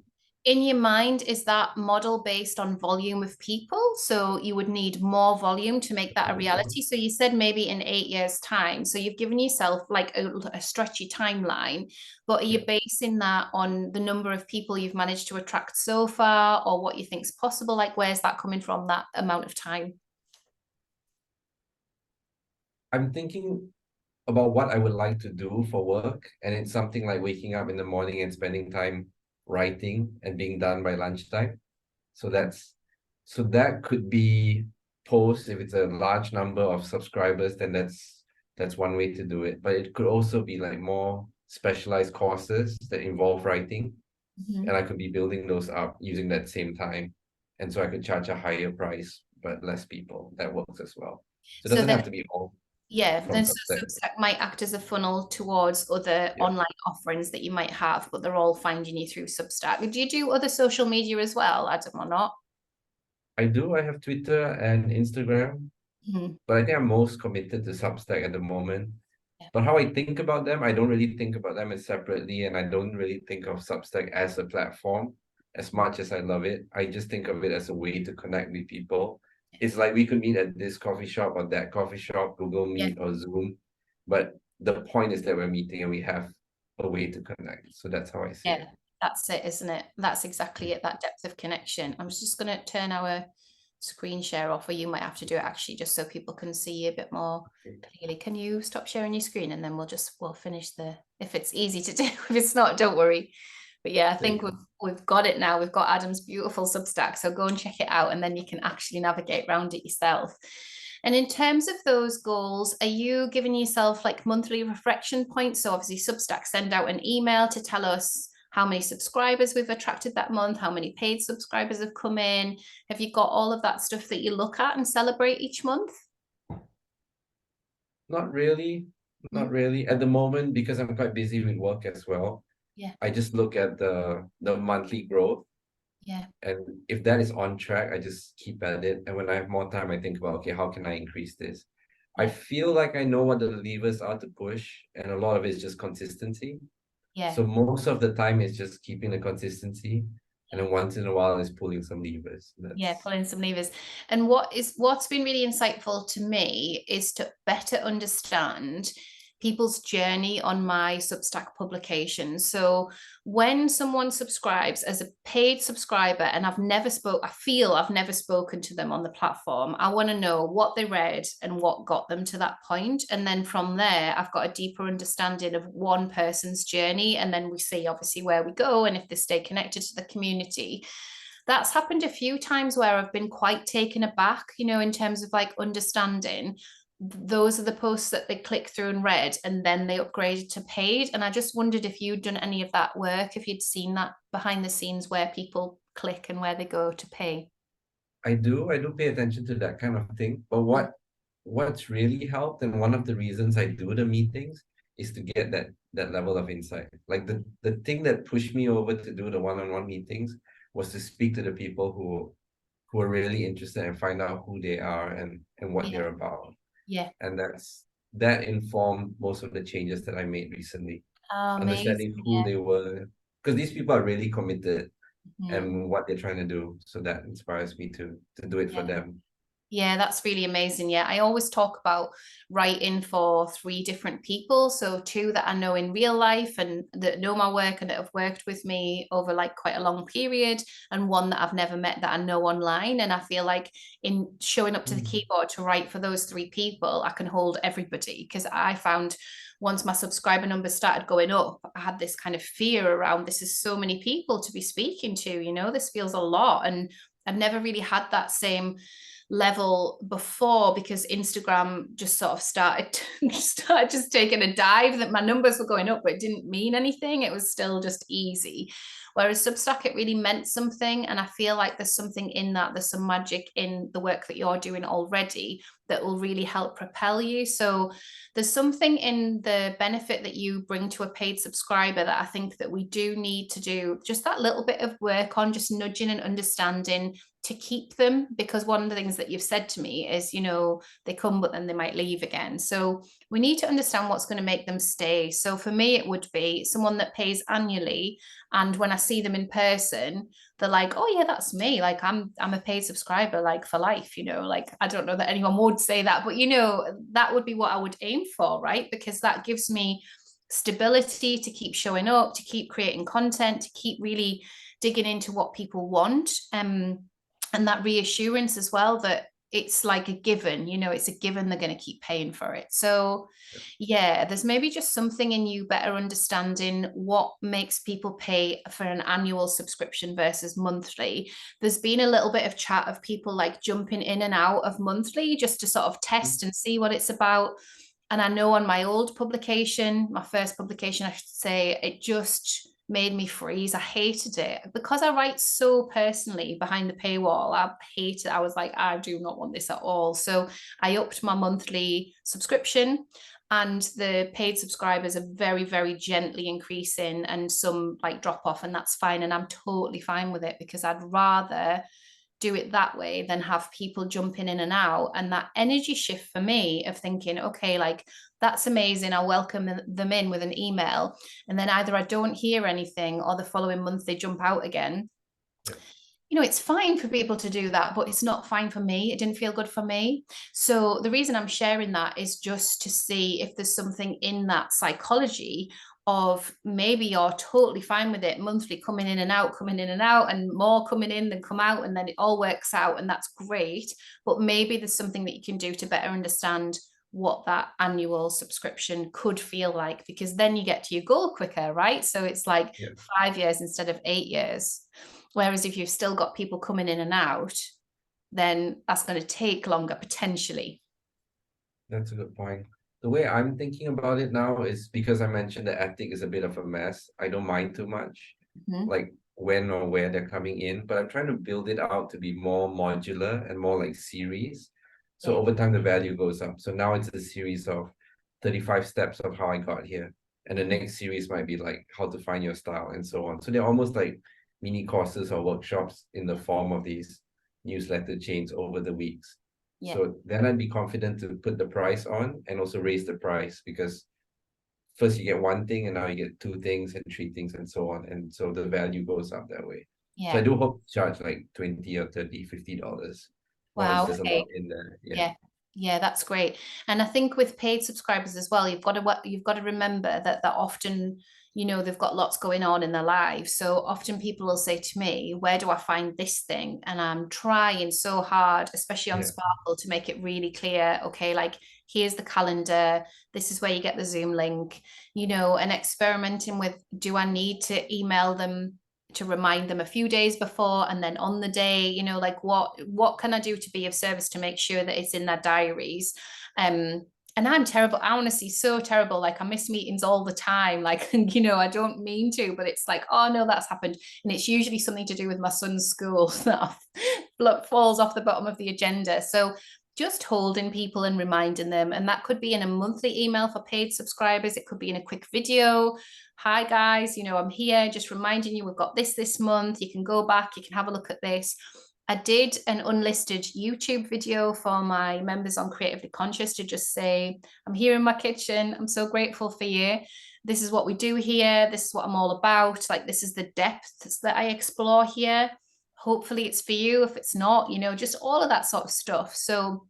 in your mind, is that model based on volume of people? So you would need more volume to make that a reality. So you said maybe in 8 years' time. So you've given yourself like a stretchy timeline, but are Yeah. you basing that on the number of people you've managed to attract so far or what you think is possible? Like, where's that coming from, that amount of time? I'm thinking about what I would like to do for work, and it's something like waking up in the morning and spending time writing and being done by lunchtime. So that could be posts if it's a large number of subscribers, then that's one way to do it. But it could also be like more specialized courses that involve writing, and I could be building those up using that same time. And so I could charge a higher price, but less people. That works as well. So it So doesn't then, have to be all yeah, from then so Substack. Substack might act as a funnel towards other Yeah. online offerings that you might have, but they're all finding you through Substack. Do you do other social media as well, Adam, or not? I do. I have Twitter and Instagram, Mhm. but I think I'm most committed to Substack at the moment. Yeah. But how I think about them, I don't really think about them as separately, and I don't really think of Substack as a platform as much as I love it. I just think of it as a way to connect with people. It's like we could meet at this coffee shop or that coffee shop, Google Yeah. Meet or Zoom, but the point is that we're meeting and we have a way to connect. So that's how I see Yeah, it. that's it, isn't it? That's exactly it, that depth of connection. I'm just going to turn our screen share off, or you might have to do it actually, just so people can see you a bit more clearly. Can you stop sharing your screen and then we'll finish if it's easy to do. If it's not, don't worry. But yeah, I There you think go. we've got it now. We've got Adam's beautiful Substack. So go and check it out, and then you can actually navigate around it yourself. And in terms of those goals, are you giving yourself like monthly reflection points? So obviously Substack send out an email to tell us how many subscribers we've attracted that month, how many paid subscribers have come in. Have you got all of that stuff that you look at and celebrate each month? Not really. Not Mm. really. At the moment, because I'm quite busy with work as well, Yeah, I just look at the monthly growth. yeah, And if that is on track, I just keep at it. And when I have more time, I think about, okay, how can I increase this? I yeah, feel like I know what the levers are to push, and a lot of it is just consistency. yeah. So most of the time it's just keeping the consistency, and Yeah. then once in a while it's pulling some levers. Yeah, That's pulling some levers. And what's been really insightful to me is to better understand people's journey on my Substack publication. So when someone subscribes as a paid subscriber and I feel I've never spoken to them on the platform, I want to know what they read and what got them to that point. And then from there, I've got a deeper understanding of one person's journey. And then we see obviously where we go and if they stay connected to the community. That's happened a few times where I've been quite taken aback, in terms of like understanding those are the posts that they click through and read, and then they upgraded to paid. And I just wondered if you'd done any of that work, if you'd seen that behind the scenes where people click and where they go to pay. I do pay attention to that kind of thing. But what's really helped, and one of the reasons I do the meetings, is to get that level of insight. Like the thing that pushed me over to do the one-on-one meetings was to speak to the people who are really interested and find out who they are and what Yeah, they're about. yeah. And that informed most of the changes that I made recently. Oh, amazing. Understanding who they were, because these people are really committed Yeah. and what they're trying to do. So that inspires me to do it for Yeah. them. Yeah, that's really amazing. Yeah, I always talk about writing for three different people. So two that I know in real life and that know my work and that have worked with me over like quite a long period, and one that I've never met that I know online. And I feel like in showing up to the Mm. keyboard to write for those three people, I can hold everybody. Because I found once my subscriber numbers started going up, I had this kind of fear around this is so many people to be speaking to, this feels a lot. And I've never really had that same level before because Instagram just sort of started just taking a dive, that my numbers were going up but it didn't mean anything, it was still just easy. Whereas Substack, it really meant something, and I feel like there's something in that, there's some magic in the work that you're doing already that will really help propel you. So there's something in the benefit that you bring to a paid subscriber that I think that we do need to do just that little bit of work on, just nudging and understanding to keep them. Because one of the things that you've said to me is, they come but then they might leave again, so we need to understand what's going to make them stay. So for me, it would be someone that pays annually, and when I see them in person, they're like, oh yeah, that's me, like I'm a paid subscriber, like for life, like I don't know that anyone would say that, but that would be what I would aim for, right? Because that gives me stability to keep showing up, to keep creating content, to keep really digging into what people want, and that reassurance as well that it's like a given, you know, it's a given they're going to keep paying for it. So yeah, there's maybe just something in you better understanding what makes people pay for an annual subscription versus monthly. There's been a little bit of chat of people like jumping in and out of monthly just to sort of test and see what it's about. And I know on my old publication, my first publication, I should say, it just made me freeze. I hated it because I write so personally behind the paywall. I hate it. I was like, I do not want this at all. So I upped my monthly subscription, and the paid subscribers are very, very gently increasing and some like drop off, and that's fine. And I'm totally fine with it because I'd rather do it that way than have people jumping in and out. And that energy shift for me of thinking, okay, like that's amazing, I'll welcome them in with an email, and then either I don't hear anything or the following month they jump out again. Yeah. You know, it's fine for people to do that, but it's not fine for me. It didn't feel good for me. So the reason I'm sharing that is just to see if there's something in that psychology of maybe you're totally fine with it monthly, coming in and out, and more coming in than come out, and then it all works out, and that's great. But maybe there's something that you can do to better understand what that annual subscription could feel like, because then you get to your goal quicker, right? So it's like Yeah. 5 years instead of 8 years. Whereas if you've still got people coming in and out, then that's going to take longer potentially. That's a good point. The way I'm thinking about it now is because I mentioned the attic is a bit of a mess. I don't mind too much, Mhm. like when or where they're coming in, but I'm trying to build it out to be more modular and more like series. So Yeah. over time, the value goes up. So now it's a series of 35 steps of how I got here. And the next series might be like how to find your style and so on. So they're almost like mini courses or workshops in the form of these newsletter chains over the weeks. Yeah. So then I'd be confident to put the price on and also raise the price, because first you get one thing and now you get two things and three things and so on. And so the value goes up that way. So I Yeah. do hope to charge like 20 or 30, $50 once Wow. there's a lot Okay. in there. Yeah. Yeah. Yeah, that's great. And I think with paid subscribers as well, you've got to remember that they're often, you know, they've got lots going on in their lives. So often people will say to me, where do I find this thing? And I'm trying so hard, especially on Yeah. Sparkle, to make it really clear, okay, like here's the calendar, this is where you get the Zoom link, you know, and experimenting with, do I need to email them to remind them a few days before and then on the day, you know, like what can I do to be of service to make sure that it's in their diaries. And I'm terrible, I honestly so terrible, like I miss meetings all the time, like you know, I don't mean to, but it's like, oh no, that's happened. And it's usually something to do with my son's school that falls off the bottom of the agenda. So just holding people and reminding them, and that could be in a monthly email for paid subscribers, it could be in a quick video. Hi guys, you know, I'm here just reminding you we've got this month, you can go back, you can have a look at this. I did an unlisted YouTube video for my members on Creatively Conscious to just say, I'm here in my kitchen, I'm so grateful for you, this is what we do here, this is what I'm all about, like this is the depths that I explore here. Hopefully it's for you. If it's not, you know, just all of that sort of stuff. So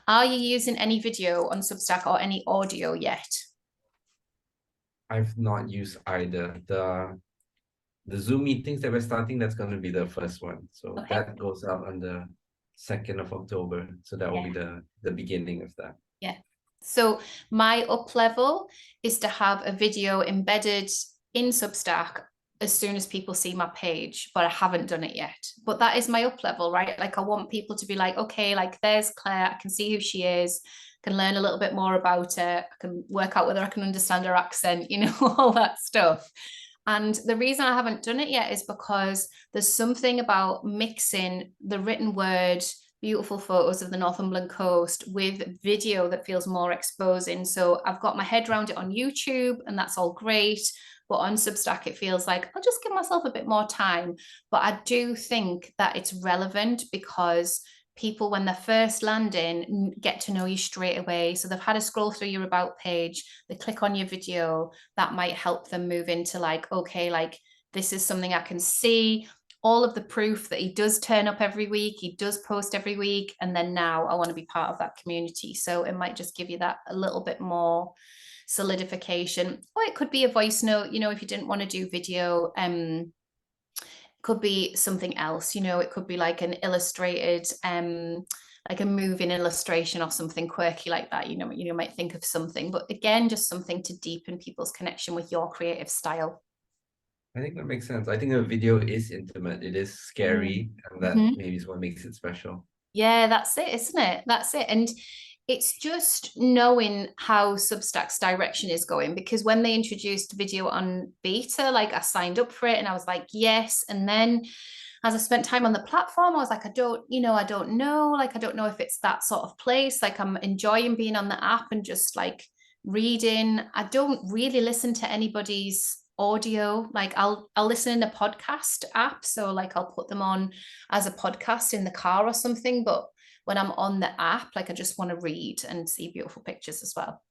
are you using any video on Substack or any audio yet? I've not used either. The Zoom meetings that we're starting, that's going to be the first one. So Okay. that goes out on the 2nd of October. So that will Yeah. be the beginning of that. Yeah. So my up level is to have a video embedded in Substack as soon as people see my page, but I haven't done it yet. But that is my up level, right? Like I want people to be like, okay, like there's Claire, I can see who she is, can learn a little bit more about her, I can work out whether I can understand her accent, you know, all that stuff. And the reason I haven't done it yet is because there's something about mixing the written word, beautiful photos of the Northumberland coast with video that feels more exposing. So I've got my head around it on YouTube and that's all great. But on Substack, it feels like I'll just give myself a bit more time. But I do think that it's relevant because people, when they're first landing, get to know you straight away. So they've had a scroll through your about page, they click on your video, that might help them move into like, okay, like this is something I can see, all of the proof that he does turn up every week, he does post every week, and then now I want to be part of that community. So it might just give you that a little bit more solidification. Or it could be a voice note, you know, if you didn't want to do video, could be something else, you know, it could be like an illustrated like a moving illustration or something quirky like that, you might think of something, but again, just something to deepen people's connection with your creative style. I think that makes sense. I think a video is intimate. It is scary, and that Mm-hmm. maybe is what makes it special. Yeah, that's it, isn't it? That's it. And it's just knowing how Substack's direction is going, because when they introduced video on beta, like I signed up for it and I was like, yes. And then as I spent time on the platform, I was like, I don't know. Like, I don't know if it's that sort of place. Like, I'm enjoying being on the app and just like reading. I don't really listen to anybody's audio. Like, I'll listen in a podcast app. So like I'll put them on as a podcast in the car or something. But when I'm on the app, like I just want to read and see beautiful pictures as well.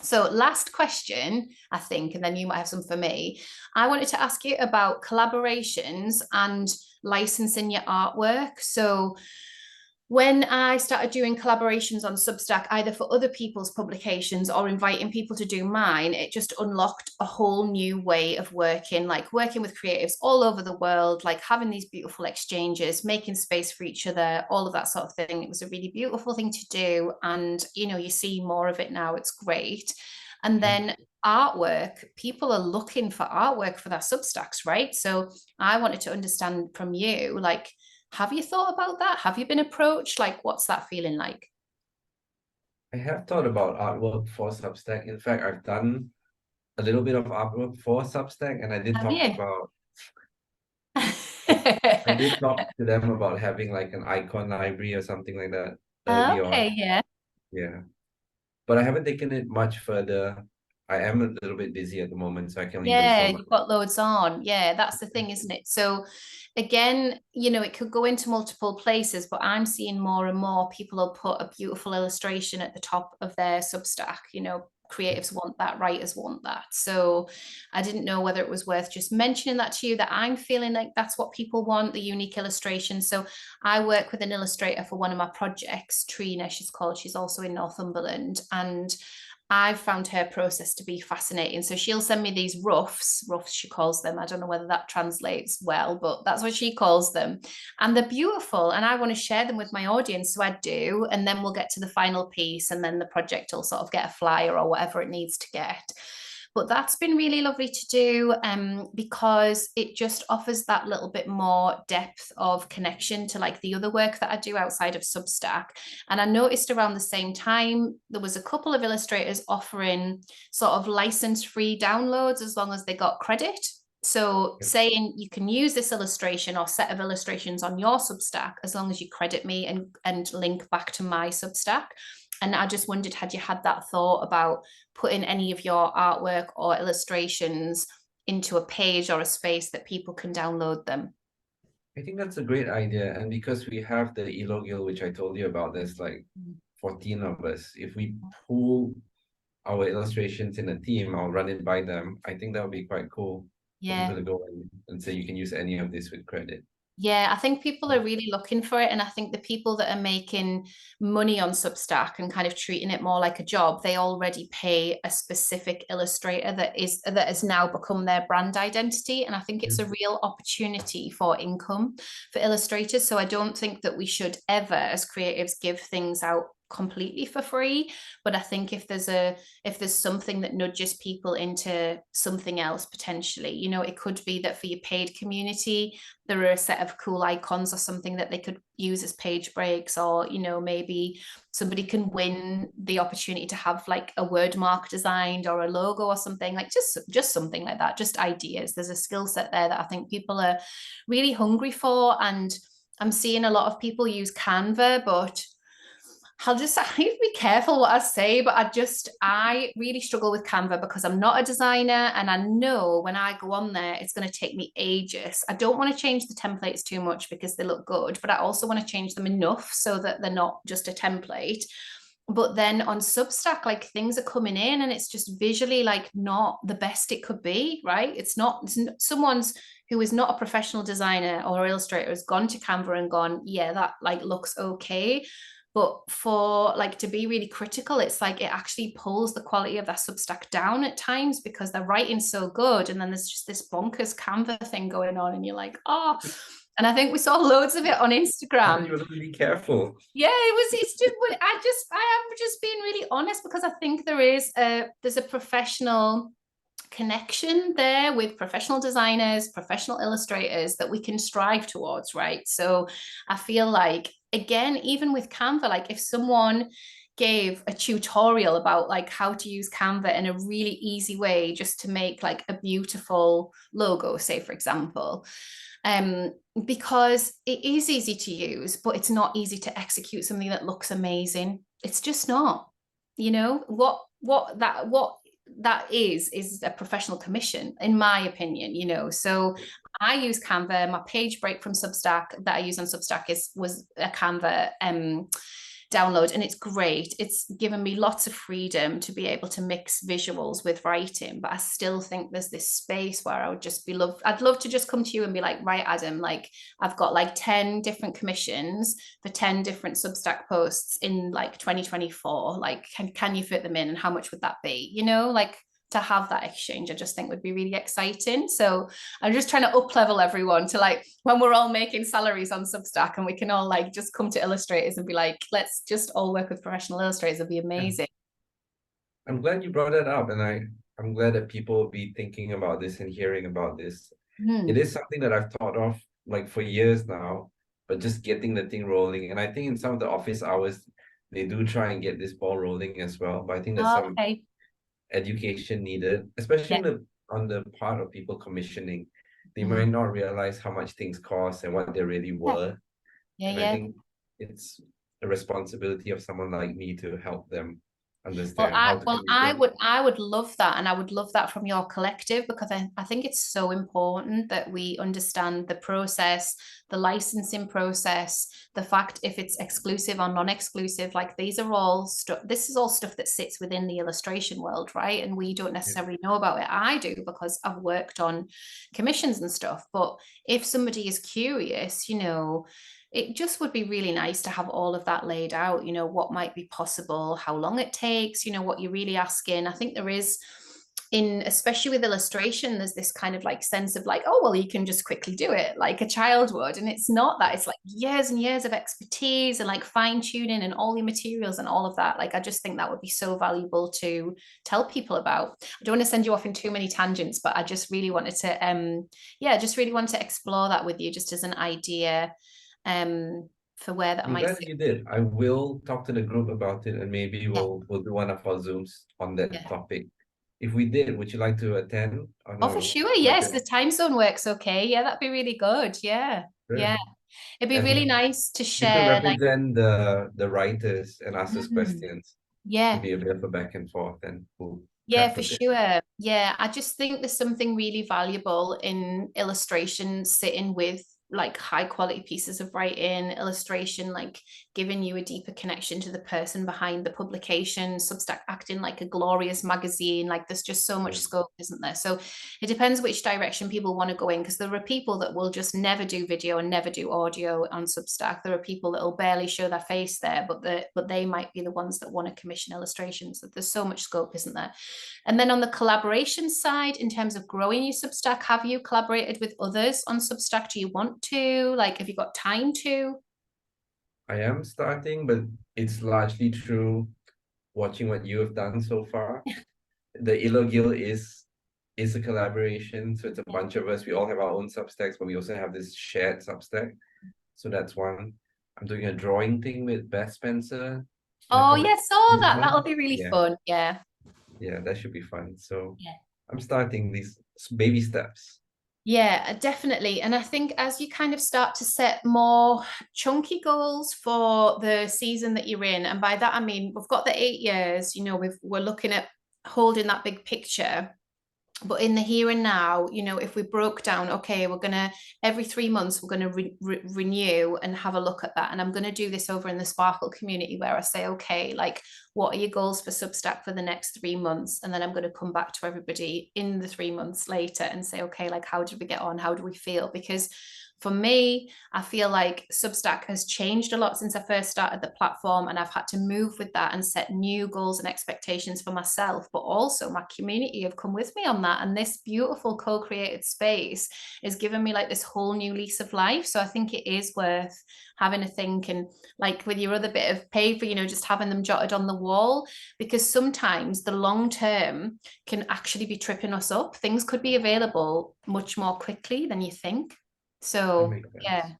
So last question, I think, and then you might have some for me. I wanted to ask you about collaborations and licensing your artwork. So when I started doing collaborations on Substack, either for other people's publications or inviting people to do mine, it just unlocked a whole new way of working, like working with creatives all over the world, like having these beautiful exchanges, making space for each other, all of that sort of thing. It was a really beautiful thing to do. And, you see more of it now. It's great. And Yeah. then artwork, people are looking for artwork for their Substacks, right? So I wanted to understand from you, like, have you thought about that? Have you been approached? Like, what's that feeling like? I have thought about artwork for Substack. In fact, I've done a little bit of artwork for Substack, and Have you? I did talk to them about having like an icon library or something like that early on. Okay, yeah. Yeah. But I haven't taken it much further. I am a little bit busy at the moment, so I can only do Yeah, so much. you've got loads on. Yeah, that's the thing, isn't it? So again, it could go into multiple places, but I'm seeing more and more people will put a beautiful illustration at the top of their Substack. Creatives want that, writers want that. So I didn't know whether it was worth just mentioning that to you, that I'm feeling like that's what people want, the unique illustration. So I work with an illustrator for one of my projects, Trina, she's called. She's also in Northumberland. And I've found her process to be fascinating. So she'll send me these roughs she calls them. I don't know whether that translates well, but that's what she calls them. And they're beautiful. And I want to share them with my audience. So I do. And then we'll get to the final piece. And then the project will sort of get a flyer or whatever it needs to get. But that's been really lovely to do, because it just offers that little bit more depth of connection to like the other work that I do outside of Substack. And I noticed around the same time, there was a couple of illustrators offering sort of license-free downloads as long as they got credit. So saying you can use this illustration or set of illustrations on your Substack as long as you credit me and link back to my Substack. And I just wondered, had you had that thought about putting any of your artwork or illustrations into a page or a space that people can download them? I think that's a great idea. And because we have the Elo Guild, which I told you about, there's like 14 of us. If we pool our illustrations in a team, I'll run it by them. I think that would be quite cool for Yeah. people to go and say you can use any of this with credit. Yeah, I think people are really looking for it. And I think the people that are making money on Substack and kind of treating it more like a job, they already pay a specific illustrator that has now become their brand identity. And I think it's a real opportunity for income for illustrators. So I don't think that we should ever, as creatives, give things out completely for free. But I think if there's something that nudges people into something else potentially, it could be that for your paid community there are a set of cool icons or something that they could use as page breaks, or maybe somebody can win the opportunity to have like a word mark designed or a logo or something, like just something like that, just ideas. There's a skill set there that I think people are really hungry for. And I'm seeing a lot of people use Canva, but I need to be careful what I say, but I really struggle with Canva because I'm not a designer, and I know when I go on there, it's going to take me ages. I don't want to change the templates too much because they look good, but I also want to change them enough so that they're not just a template. But then on Substack, like things are coming in and it's just visually like not the best it could be, right? It's not someone's who is not a professional designer or illustrator has gone to Canva and gone, yeah, that like looks okay. But for like to be really critical, it's like it actually pulls the quality of that Substack down at times because they're writing so good. And then there's just this bonkers Canva thing going on. And you're like, oh, And I think we saw loads of it on Instagram. You have to be careful. Yeah, it's just I am just being really honest, because I think there's a professional connection there with professional designers, professional illustrators that we can strive towards, right? So I feel like, again, even with Canva, like if someone gave a tutorial about like how to use Canva in a really easy way just to make like a beautiful logo, say for example, because it is easy to use, but it's not easy to execute something that looks amazing. It's just not, you know, what that is a professional commission, in my opinion, you know. So I use Canva. My page break from Substack that I use on Substack was a Canva download, and it's great. It's given me lots of freedom to be able to mix visuals with writing, but I still think there's this space where I'd love to just come to you and be like, right, Adam, like I've got like 10 different commissions for 10 different Substack posts in like 2024. Like, can you fit them in, and how much would that be? You know, like to have that exchange, I just think would be really exciting. So I'm just trying to up level everyone to like when we're all making salaries on Substack and we can all like just come to illustrators and be like, let's just all work with professional illustrators. It'd be amazing. I'm glad you brought that up, and I'm glad that people will be thinking about this and hearing about this. It is something that I've thought of like for years now, but just getting the thing rolling. And I think in some of the office hours, they do try and get this ball rolling as well. But I think there's some Okay. education needed, especially Yeah. on the part of people commissioning. They Mhm. might not realize how much things cost and what they're really worth. Yeah. And I Yeah. think it's a responsibility of someone like me to help them Well, understand how to commission. I would love that, and I would love that from your collective, because I think it's so important that we understand the process, the licensing process, the fact if it's exclusive or non-exclusive. Like these are all stuff. This is all stuff that sits within the illustration world, right? And we don't necessarily know about it. I do because I've worked on commissions and stuff. But if somebody is curious, you know, it just would be really nice to have all of that laid out, you know, what might be possible, how long it takes, you know, what you're really asking. I think there is, in especially with illustration, there's this kind of like sense of like, oh well, you can just quickly do it like a child would, and it's not that. It's like years and years of expertise and like fine tuning and all the materials and all of that. Like I just think that would be so valuable to tell people about. I don't want to send you off in too many tangents, but I just really wanted to just really wanted to explore that with you, just as an idea for where that I'm might glad sit. you did. I will talk to the group about it, and maybe Yeah, we'll do one of our Zooms on that yeah. topic. If we did, would you like to attend on Oh, for sure. like Yes, a the time zone works okay. Yeah, that'd be really good. Yeah, sure. yeah. It'd be really And nice to you could share, like, represent the writers and ask us mm, questions. It'd yeah, be a bit of a back and forth, and we'll yeah, prep for a bit. sure. Yeah, I just think there's something really valuable in illustration sitting with like high quality pieces of writing, illustration, like giving you a deeper connection to the person behind the publication, Substack acting like a glorious magazine. Like there's just so much Yeah. scope, isn't there? So it depends which direction people want to go in, because there are people that will just never do video and never do audio on Substack. There are people that will barely show their face there, but they might be the ones that want to commission illustrations. So there's so much scope, isn't there? And then on the collaboration side, in terms of growing your Substack, have you collaborated with others on Substack? Do you want to? Like, have you got time to? I am starting, but it's largely through watching what you have done so far. The Illo Guild is a collaboration, so it's a bunch of us. We all have our own Substacks, but we also have this shared Substack. So that's one. I'm doing a drawing thing with Beth Spencer in a Oh, couple yes, saw few that. That'll months. be really Yeah, fun. Yeah. yeah, that should be fun. So Yeah. I'm starting these baby steps. Yeah, definitely. And I think as you kind of start to set more chunky goals for the season that you're in, and by that I mean we've got the 8 years, you know, we're looking at holding that big picture. But in the here and now, you know, if we broke down, okay, we're gonna every 3 months we're gonna renew and have a look at that. And I'm gonna do this over in the Sparkle community where I say, okay, like what are your goals for Substack for the next 3 months? And then I'm gonna come back to everybody in the 3 months later and say, okay, like how did we get on? How do we feel? Because for me, I feel like Substack has changed a lot since I first started the platform, and I've had to move with that and set new goals and expectations for myself, but also my community have come with me on that. And this beautiful co-created space is giving me like this whole new lease of life. So I think it is worth having a think, and like with your other bit of paper, you know, just having them jotted on the wall, because sometimes the long term can actually be tripping us up. Things could be available much more quickly than you think. That So makes yeah, sense.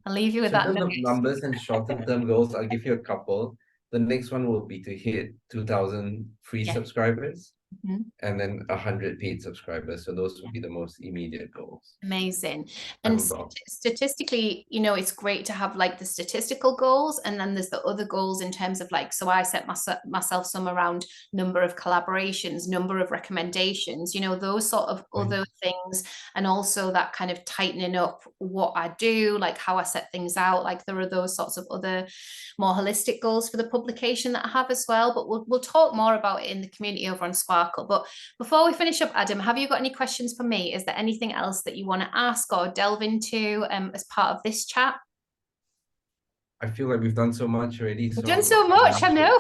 I'll leave you with So in that terms of nugget. numbers and shorter term goals, I'll give you a couple. The next one will be to hit 2,000 free Yeah. subscribers Mhm. and then 100 paid subscribers. So those would be the most immediate goals. Amazing. I'm And about. statistically, you know, it's great to have like the statistical goals, and then there's the other goals in terms of like, so I set myself some around number of collaborations, number of recommendations, you know, those sort of other things, and also that kind of tightening up what I do, like how I set things out. Like there are those sorts of other more holistic goals for the publication that I have as well. But we'll talk more about it in the community over on Sparkle. But before we finish up, Adam, have you got any questions for me? Is there anything else that you want to ask or delve into as part of this chat? I feel like we've done so much already, We've so done so much, I know.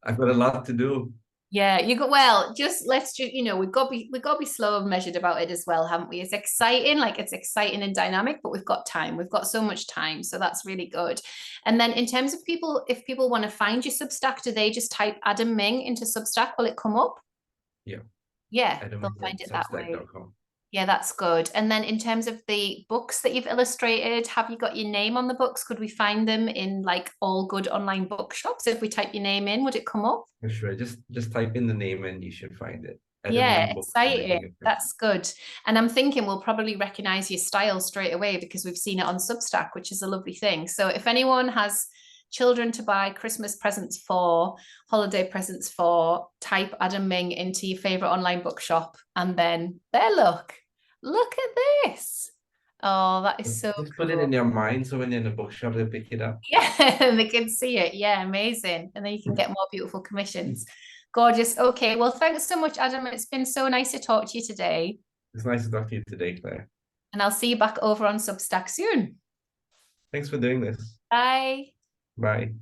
I've got a lot to do. Yeah, you got well. You know, we've got to be slow and measured about it as well, haven't we? It's exciting, like it's exciting and dynamic, but we've got time. We've got so much time, so that's really good. And then in terms of people, if people want to find your Substack, do they just type Adam Ming into Substack? Will it come up? Yeah, Yeah, they'll find it that way. adaming.substack.com. Yeah, that's good. And then in terms of the books that you've illustrated, have you got your name on the books? Could we find them in like all good online bookshops? If we type your name in, would it come up? For sure. Just type in the name and you should find it. Adam Yeah, Ming books, exciting. everything is there. That's good. And I'm thinking we'll probably recognize your style straight away because we've seen it on Substack, which is a lovely thing. So if anyone has children to buy Christmas presents for, holiday presents for, type Adam Ming into your favorite online bookshop, and then there, look at this. Oh, that is so Just put it cool. in your mind so when you're in the bookshop, they pick it up. Yeah, they can see it. Yeah, amazing. And then you can get more beautiful commissions. Gorgeous. Okay, well, thanks so much, Adam. It's been so nice to talk to you today. It's nice to talk to you today, Claire. And I'll see you back over on Substack soon. Thanks for doing this. Bye. Bye.